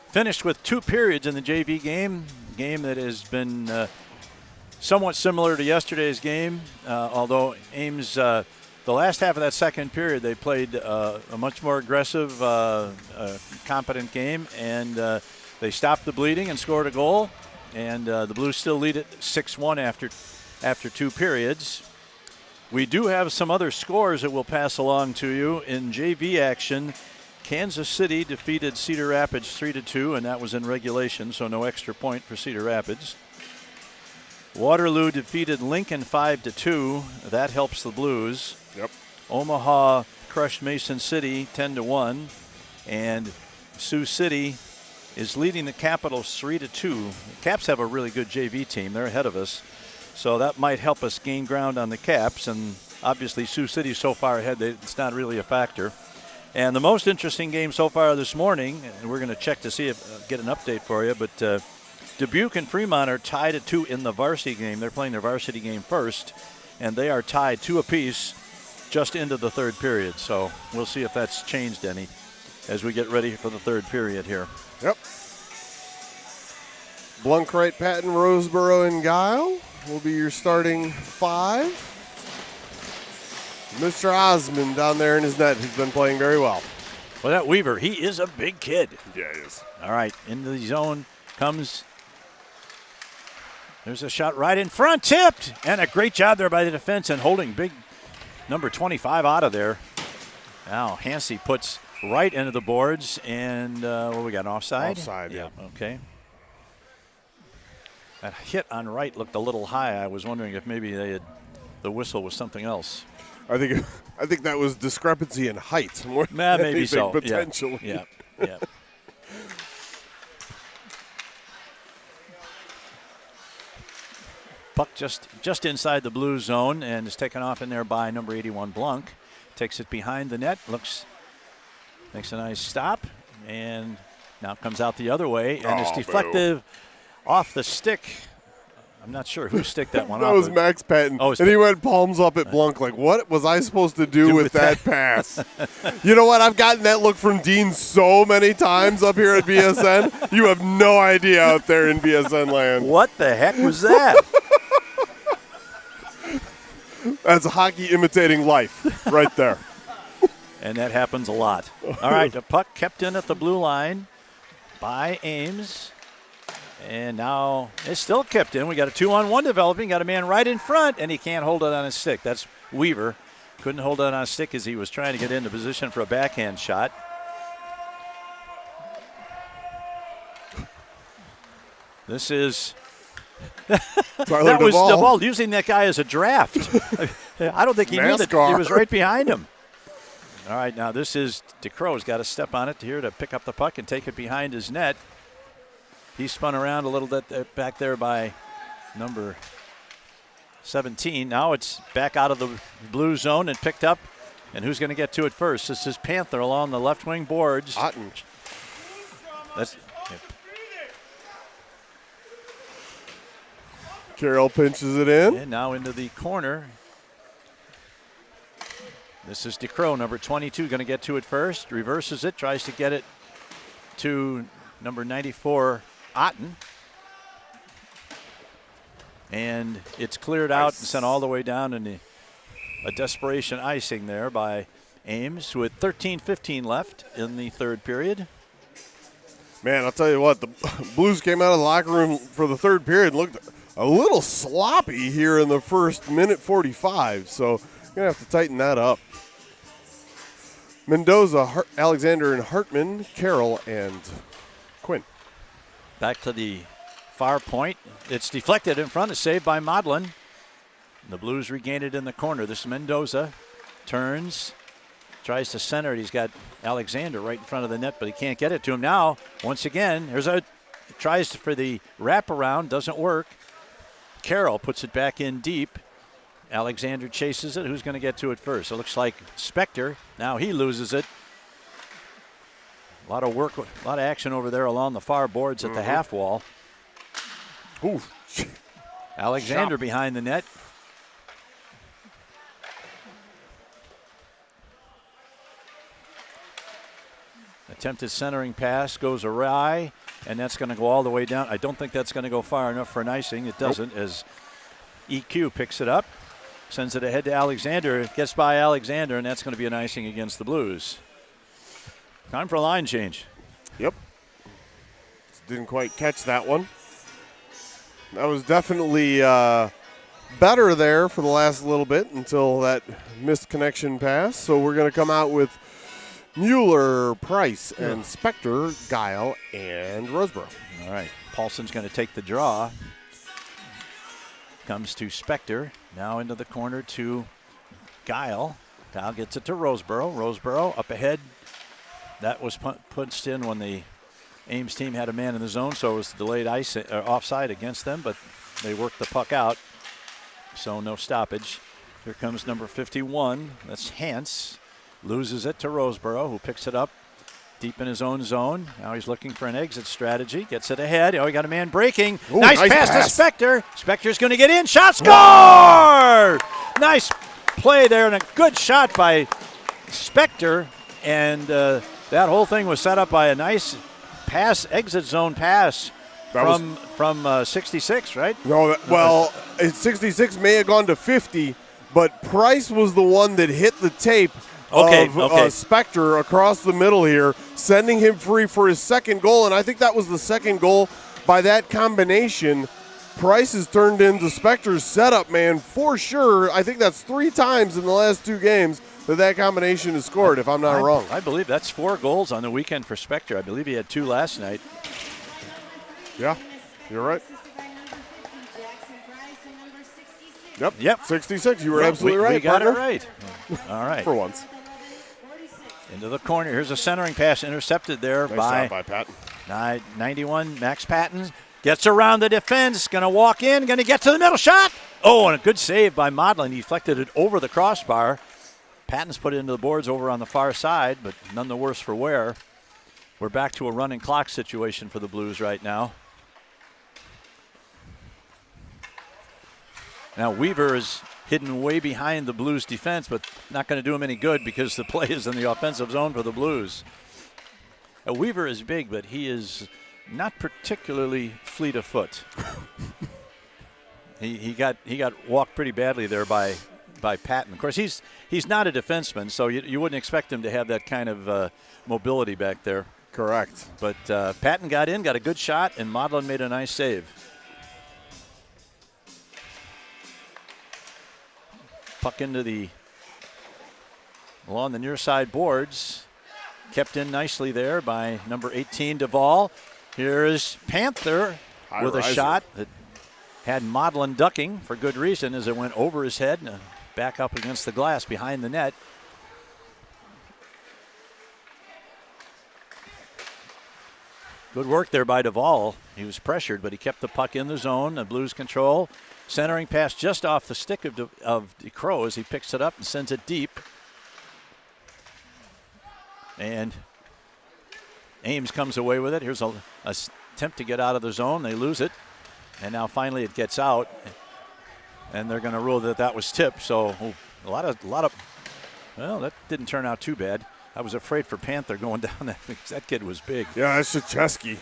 finished with 2 periods in the JV game, a game that has been somewhat similar to yesterday's game, although Ames, the last half of that second period, they played a much more aggressive, competent game, and they stopped the bleeding and scored a goal, and the Blues still lead it 6-1 after 2 periods. We do have some other scores that we'll pass along to you. In JV action, Kansas City defeated Cedar Rapids 3-2, and that was in regulation, so no extra point for Cedar Rapids. Waterloo defeated Lincoln 5-2. That helps the Blues. Yep. Omaha crushed Mason City 10-1, and Sioux City is leading the Capitals 3-2. The Caps have a really good JV team. They're ahead of us. So that might help us gain ground on the Caps, and obviously Sioux City is so far ahead that it's not really a factor. And the most interesting game so far this morning, and we're going to check to see if get an update for you, but Dubuque and Fremont are tied at 2 in the varsity game. They're playing their varsity game first, and they are tied 2 apiece just into the third period. So we'll see if that's changed any as we get ready for the third period here. Yep. Blunkright, Patton, Roseboro, and Guile will be your starting 5. Mr. Osmond down there in his net has been playing very well. Well, that Weaver, he is a big kid. Yeah, he is. All right, into the zone comes. There's a shot right in front, tipped, and a great job there by the defense and holding big number 25 out of there. Now Hansey puts right into the boards, and what we got, an offside? Offside, yeah. Okay. That hit on right looked a little high. I was wondering if maybe the whistle was something else. I think that was discrepancy in height more than Maybe anything, so. potentially. Yeah. Puck just inside the blue zone and is taken off in there by number 81 Blanc. Takes it behind the net. Makes a nice stop, and now comes out the other way, and it's deflective off the stick. I'm not sure whose stick that one that off. That was Max Patton. Oh, and he went palms up at Blanc like, what was I supposed to do with that pass? You know what? I've gotten that look from Dean so many times up here at BSN. You have no idea out there in BSN land. What the heck was that? That's hockey imitating life right there. And that happens a lot. All right, the puck kept in at the blue line by Ames. And now it's still kept in. We got a 2-on-1 developing. Got a man right in front, and he can't hold it on his stick. That's Weaver. Couldn't hold it on his stick as he was trying to get into position for a backhand shot. This is Tyler that was Duvall. Duvall using that guy as a draft. I don't think he knew that he was right behind him. All right, now this is DeCrow's got to step on it here to pick up the puck and take it behind his net. He spun around a little bit back there by number 17. Now it's back out of the blue zone and picked up. And who's going to get to it first? This is Panther along the left wing boards. Otten. Carroll pinches it in. And now into the corner. This is DeCrow, number 22, going to get to it first. Reverses it, tries to get it to number 94, Otten. And it's cleared out and sent all the way down in a desperation icing there by Ames with 13:15 left in the third period. Man, I'll tell you what, the Blues came out of the locker room for the third period and looked a little sloppy here in the first minute 45, so going to have to tighten that up. Mendoza, Alexander, and Hartman, Carroll, and Quinn. Back to the far point. It's deflected in front. It's saved by Modlin. The Blues regain it in the corner. This is Mendoza. Turns. Tries to center it. He's got Alexander right in front of the net, but he can't get it to him. Now, once again, tries for the wraparound. Doesn't work. Carroll puts it back in deep. Alexander chases it. Who's going to get to it first? It looks like Spector. Now he loses it. A lot of work, a lot of action over there along the far boards at the half wall. Ooh. Alexander behind the net. Attempted centering pass goes awry, and that's going to go all the way down. I don't think that's going to go far enough for an icing. It doesn't, as EQ picks it up, sends it ahead to Alexander. It gets by Alexander, and that's going to be an icing against the Blues. Time for a line change. Yep. Didn't quite catch that one. That was definitely better there for the last little bit until that missed connection pass. So we're going to come out with Mueller, Price, and Spector, Guile, and Roseboro. All right. Paulson's going to take the draw. Comes to Spector. Now into the corner to Guile. Guile gets it to Roseboro. Roseboro up ahead. That was punched in when the Ames team had a man in the zone, so it was delayed offside against them, but they worked the puck out, so no stoppage. Here comes number 51. That's Hance. Loses it to Roseboro, who picks it up deep in his own zone. Now he's looking for an exit strategy. Gets it ahead. Oh, he got a man breaking. Ooh, nice pass to Spector. Spector's going to get in. Shot, score! Wow. Nice play there and a good shot by Spector. And that whole thing was set up by a nice pass, exit zone pass from 66, right? No, well, 66 may have gone to 50, but Price was the one that hit the tape of Spector across the middle here, sending him free for his second goal, and I think that was the second goal by that combination. Price has turned into Spector's setup man for sure. I think that's 3 times in the last 2 games that combination is scored, if I'm not wrong. I believe that's 4 goals on the weekend for Spector. I believe he had 2 last night. Yeah, you're right. Yep. 66. You were absolutely right. We got partner. it right. All right. For once. Into the corner. Here's a centering pass intercepted there by Patton. 91, Max Patton. Gets around the defense. Going to walk in. Going to get to the middle shot. Oh, and a good save by Modlin. He deflected it over the crossbar. Patton's put it into the boards over on the far side, but none the worse for wear. We're back to a running clock situation for the Blues right now. Now Weaver is hidden way behind the Blues defense, but not going to do him any good because the play is in the offensive zone for the Blues. Weaver is big, but he is not particularly fleet of foot. he got walked pretty badly there by Patton. Of course, he's not a defenseman, so you wouldn't expect him to have that kind of mobility back there. Correct. But Patton got in, got a good shot, and Modlin made a nice save. Puck along the near side boards. Kept in nicely there by number 18, Duvall. Here's Panther with a shot that had Modlin ducking for good reason as it went over his head and back up against the glass behind the net. Good work there by Duvall. He was pressured, but he kept the puck in the zone. The Blues control. Centering pass just off the stick of DeCrow as he picks it up and sends it deep. And Ames comes away with it. Here's a attempt to get out of the zone. They lose it. And now finally it gets out. And they're going to rule that was tipped. So a lot of, well, that didn't turn out too bad. I was afraid for Panther going down that because that kid was big. Yeah, that's Chesky.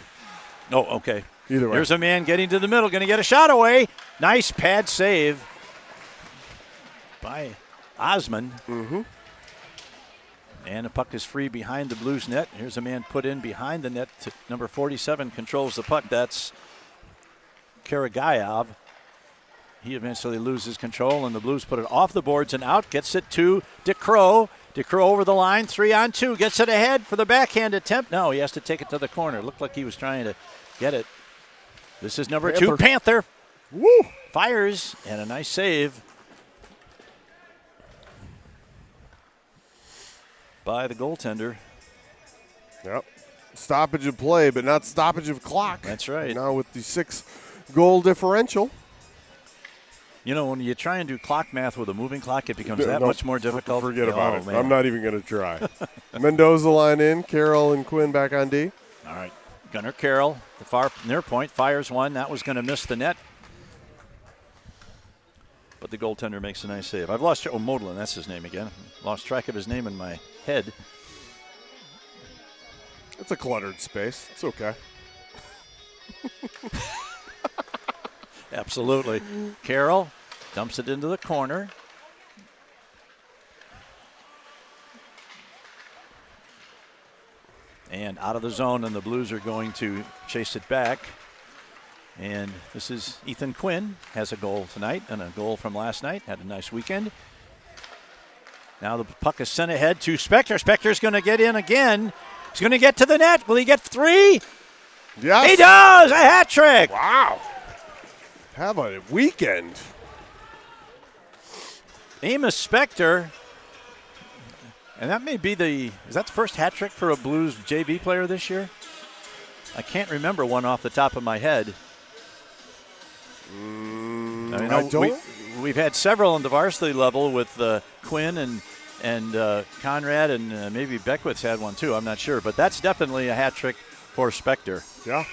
Oh, okay. Either way. Here's a man getting to the middle, going to get a shot away. Nice pad save by Osman. Mm-hmm. And the puck is free behind the Blues net. Here's a man put in behind the net. Number 47 controls the puck. That's Karagayev. He eventually loses control, and the Blues put it off the boards and out. Gets it to DeCrow. DeCrow over the line, 3-on-2. Gets it ahead for the backhand attempt. No, he has to take it to the corner. Looked like he was trying to get it. This is number 2, Panther. Woo! Fires, and a nice save by the goaltender. Yep. Stoppage of play, but not stoppage of clock. That's right. Now with the 6-goal differential. You know, when you try and do clock math with a moving clock, it becomes much more difficult. Forget about it. Man. I'm not even going to try. Mendoza line in. Carroll and Quinn back on D. All right. Gunnar Carroll, the far near point, fires one. That was going to miss the net. But the goaltender makes a nice save. I've lost Modlin, that's his name again. Lost track of his name in my head. It's a cluttered space. It's okay. Absolutely. Carroll dumps it into the corner. And out of the zone, and the Blues are going to chase it back. And this is Ethan Quinn, has a goal tonight and a goal from last night. Had a nice weekend. Now the puck is sent ahead to Spector. Spector's going to get in again. He's going to get to the net. Will he get 3? Yes. He does! A hat trick! Wow. Have a weekend. Amos Spector. And that may be is that the first hat trick for a Blues JV player this year? I can't remember one off the top of my head. We've had several on the varsity level with Quinn and Conrad, and maybe Beckwith's had one too. I'm not sure, but that's definitely a hat trick for Spector. Yeah.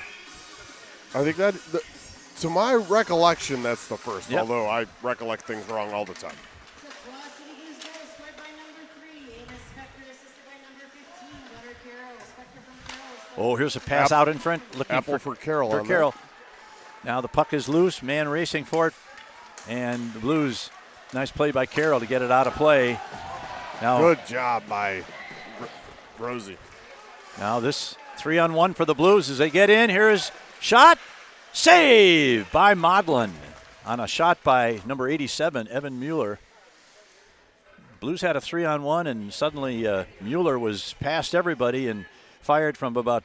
I think to my recollection, that's the first, yep. Although I recollect things wrong all the time. Oh, here's a pass out in front. Looking for Carroll. For Carroll. Now the puck is loose. Man racing for it. And the Blues, nice play by Carroll to get it out of play. Now, good job by Rosie. Now this 3-on-1 for the Blues as they get in. Here's shot. Save by Modlin on a shot by number 87, Evan Mueller. Blues had a 3-on-1, and suddenly Mueller was past everybody and fired from about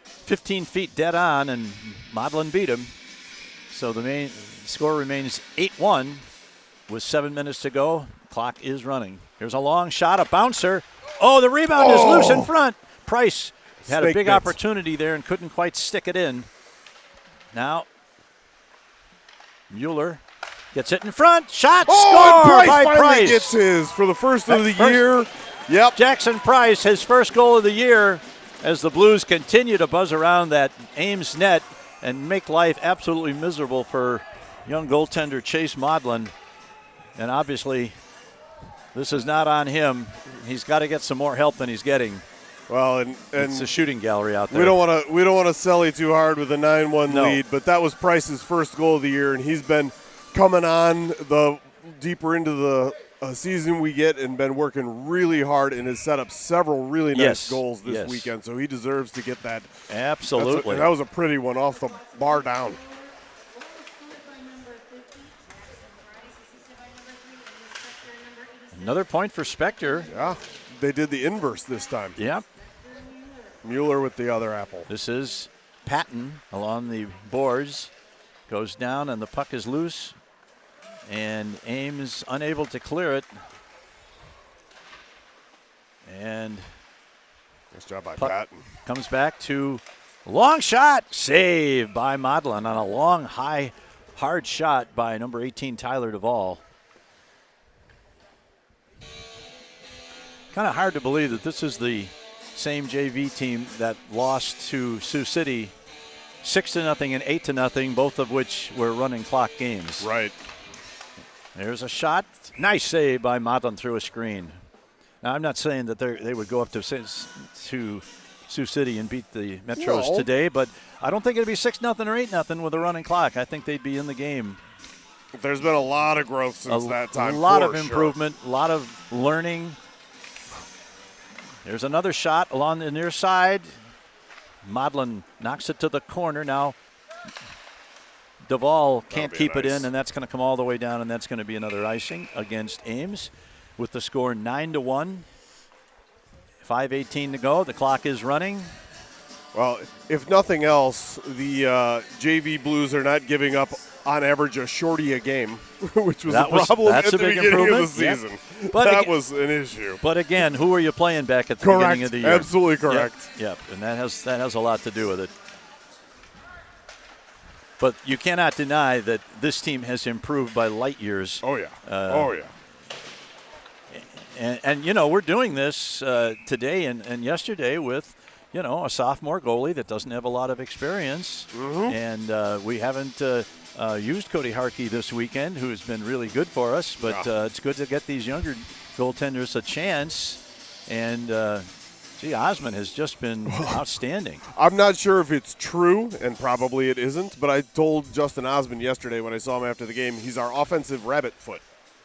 15 feet dead on, and Modlin beat him. So the main score remains 8-1 with 7 minutes to go. Clock is running. Here's a long shot, a bouncer. Oh, the rebound is loose in front. Price had a big opportunity there and couldn't quite stick it in. Now, Mueller gets it in front. Shot, score by Price. Gets his for the first of the year. Yep. Jackson Price, his first goal of the year, as the Blues continue to buzz around that Ames net and make life absolutely miserable for young goaltender Chase Modlin. And obviously, this is not on him. He's got to get some more help than he's getting. Well, and it's a shooting gallery out there. We don't want to sell you too hard with a 9-1 lead, but that was Price's first goal of the year, and he's been coming on the deeper into the season we get and been working really hard and has set up several really nice goals this weekend. So he deserves to get that. Absolutely. That was a pretty one off the bar down. Another point for Spector. Yeah, they did the inverse this time. Yep. Mueller with the other apple. This is Patton along the boards. Goes down and the puck is loose. And Ames unable to clear it. And nice job by Patton. Comes back to long shot. Save by Modlin on a long, high, hard shot by number 18, Tyler Duvall. Kind of hard to believe that this is the same JV team that lost to Sioux City 6-0 and 8-0, both of which were running clock games. Right. There's a shot. Nice save by Modlin through a screen. Now, I'm not saying that they would go up to Sioux City and beat the Metros today, but I don't think it'd be 6-0 or 8-0 with a running clock. I think they'd be in the game. There's been a lot of growth since that time. A lot of improvement, a lot of learning. There's another shot along the near side. Modlin knocks it to the corner. Now Duvall can't keep it in, and that's going to come all the way down, and that's going to be another icing against Ames with the score 9-1. 5:18 to go. The clock is running. Well, if nothing else, the JV Blues are not giving up on average a shorty a game, which was a problem at the beginning of the season. Yep. But that was an issue. But again, who are you playing back at the beginning of the year? Absolutely correct. Yep. And that has a lot to do with it. But you cannot deny that this team has improved by light years. Oh, yeah. And you know, we're doing this today and yesterday with, you know, a sophomore goalie that doesn't have a lot of experience. Mm-hmm. And we haven't used Cody Harkey this weekend, who has been really good for us. But it's good to get these younger goaltenders a chance. And Gee, Osmond has just been outstanding. I'm not sure if it's true, and probably it isn't, but I told Justin Osmond yesterday when I saw him after the game, he's our offensive rabbit foot.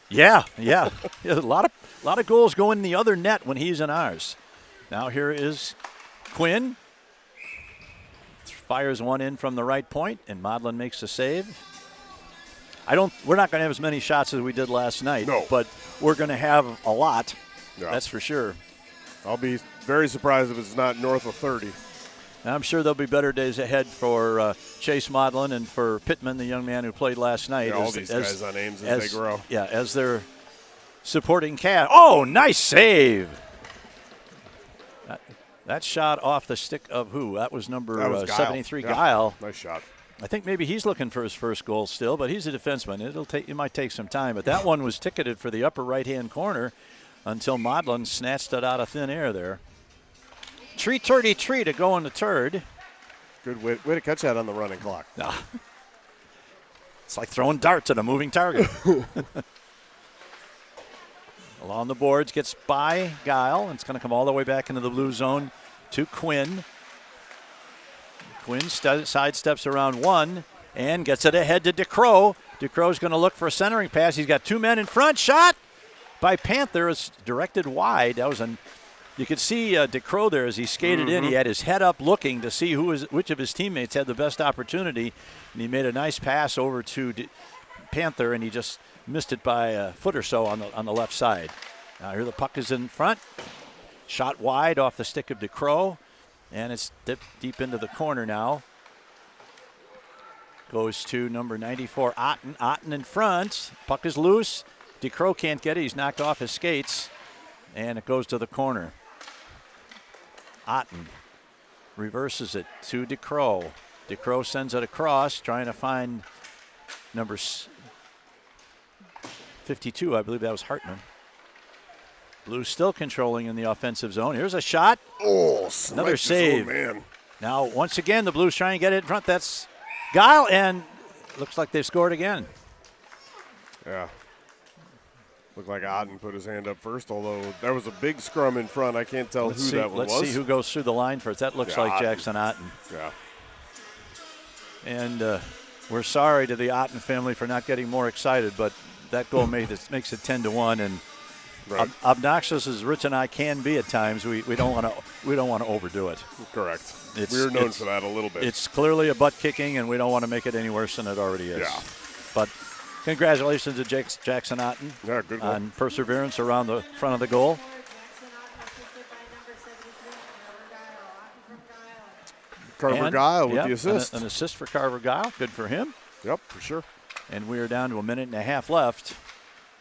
Yeah. A lot of goals go in the other net when he's in ours. Now here is Quinn. Fires one in from the right point, and Modlin makes a save. We're not going to have as many shots as we did last night, no, but we're going to have a lot. Yeah. That's for sure. I'll be very surprised if it's not north of 30. And I'm sure there'll be better days ahead for Chase Modlin and for Pittman, the young man who played last night. Yeah, all these guys on Ames as they grow. Yeah, as their supporting cast. Oh, nice save. That shot off the stick of who? That was number 73, yeah. Guile. Nice shot. I think maybe he's looking for his first goal still, but he's a defenseman. It might take some time, but that one was ticketed for the upper right-hand corner until Modlin snatched it out of thin air there. Tree to go in the third. Good way to catch that on the running clock. It's like throwing darts at a moving target. Along the boards, gets by Guile. It's going to come all the way back into the blue zone to Quinn. Quinn sidesteps around one and gets it ahead to DeCrow. DeCrow's going to look for a centering pass. He's got two men in front. Shot by Panther is directed wide. You could see DeCrow there as he skated in. He had his head up looking to see which of his teammates had the best opportunity, and he made a nice pass over to Panther, and he just missed it by a foot or so on the left side. Now here the puck is in front. Shot wide off the stick of DeCrow, and it's dipped deep into the corner now. Goes to number 94, Otten. Otten in front. Puck is loose. DeCrow can't get it. He's knocked off his skates, and it goes to the corner. Otten reverses it to DeCrow. DeCrow sends it across, trying to find number 52. I believe that was Hartman. Blues still controlling in the offensive zone. Here's a shot. Oh, another save. Man. Now, once again, the Blues trying to get it in front. That's Guile, and looks like they've scored again. Yeah. Looked like Otten put his hand up first, although there was a big scrum in front. I can't tell who that one was. Let's see who goes through the line first. That looks like Otten. Jackson Otten. Yeah. And we're sorry to the Otten family for not getting more excited, but that goal makes it 10-1, and right. Obnoxious as Rich and I can be at times, we don't want to overdo it. Correct. We're known for that a little bit. It's clearly a butt kicking, and we don't want to make it any worse than it already is. Yeah. But congratulations to Jackson Otten on perseverance around the front of the goal. Carver Guile with the assist. An assist for Carver Guile. Good for him. Yep, for sure. And we are down to a minute and a half left.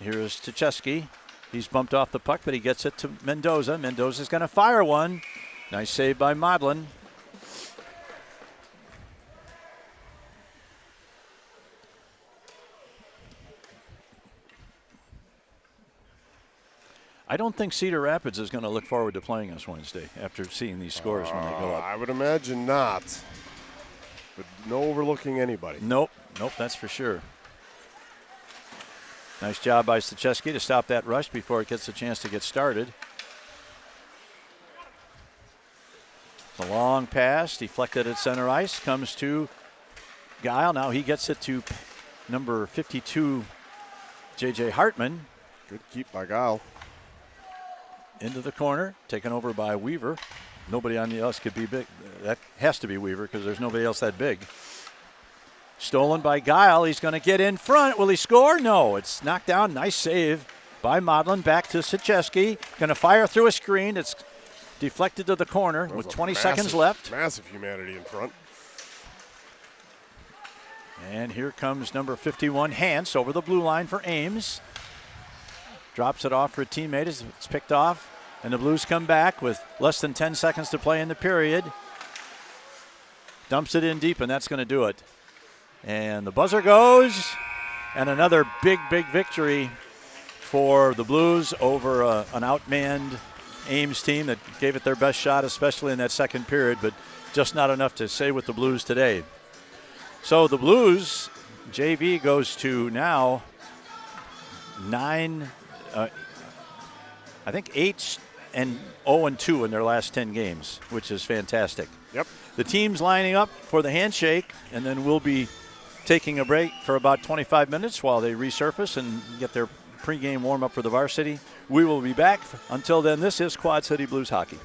Here is Tucheski. He's bumped off the puck, but he gets it to Mendoza. Mendoza's going to fire one. Nice save by Modlin. I don't think Cedar Rapids is going to look forward to playing us Wednesday after seeing these scores when they go up. I would imagine not. But no overlooking anybody. Nope, that's for sure. Nice job by Stucheski to stop that rush before it gets a chance to get started. It's a long pass, deflected at center ice, comes to Guile. Now he gets it to number 52, J.J. Hartman. Good keep by Guile. Into the corner, taken over by Weaver. Nobody on the else could be big. That has to be Weaver because there's nobody else that big. Stolen by Guile. He's going to get in front. Will he score? No. It's knocked down. Nice save by Modlin. Back to Stucheski. Going to fire through a screen. It's deflected to the corner with 20 seconds left. Massive humanity in front. And here comes number 51, Hance, over the blue line for Ames. Drops it off for a teammate as it's picked off. And the Blues come back with less than 10 seconds to play in the period. Dumps it in deep, and that's going to do it. And the buzzer goes. And another big victory for the Blues over an outmanned Ames team that gave it their best shot, especially in that second period, but just not enough to say with the Blues today. So the Blues, JV goes to now 8 and 0-2 in their last 10 games, which is fantastic. Yep. The team's lining up for the handshake, and then we'll be taking a break for about 25 minutes while they resurface and get their pregame warm-up for the Varsity. We will be back. Until then, this is Quad City Blues Hockey.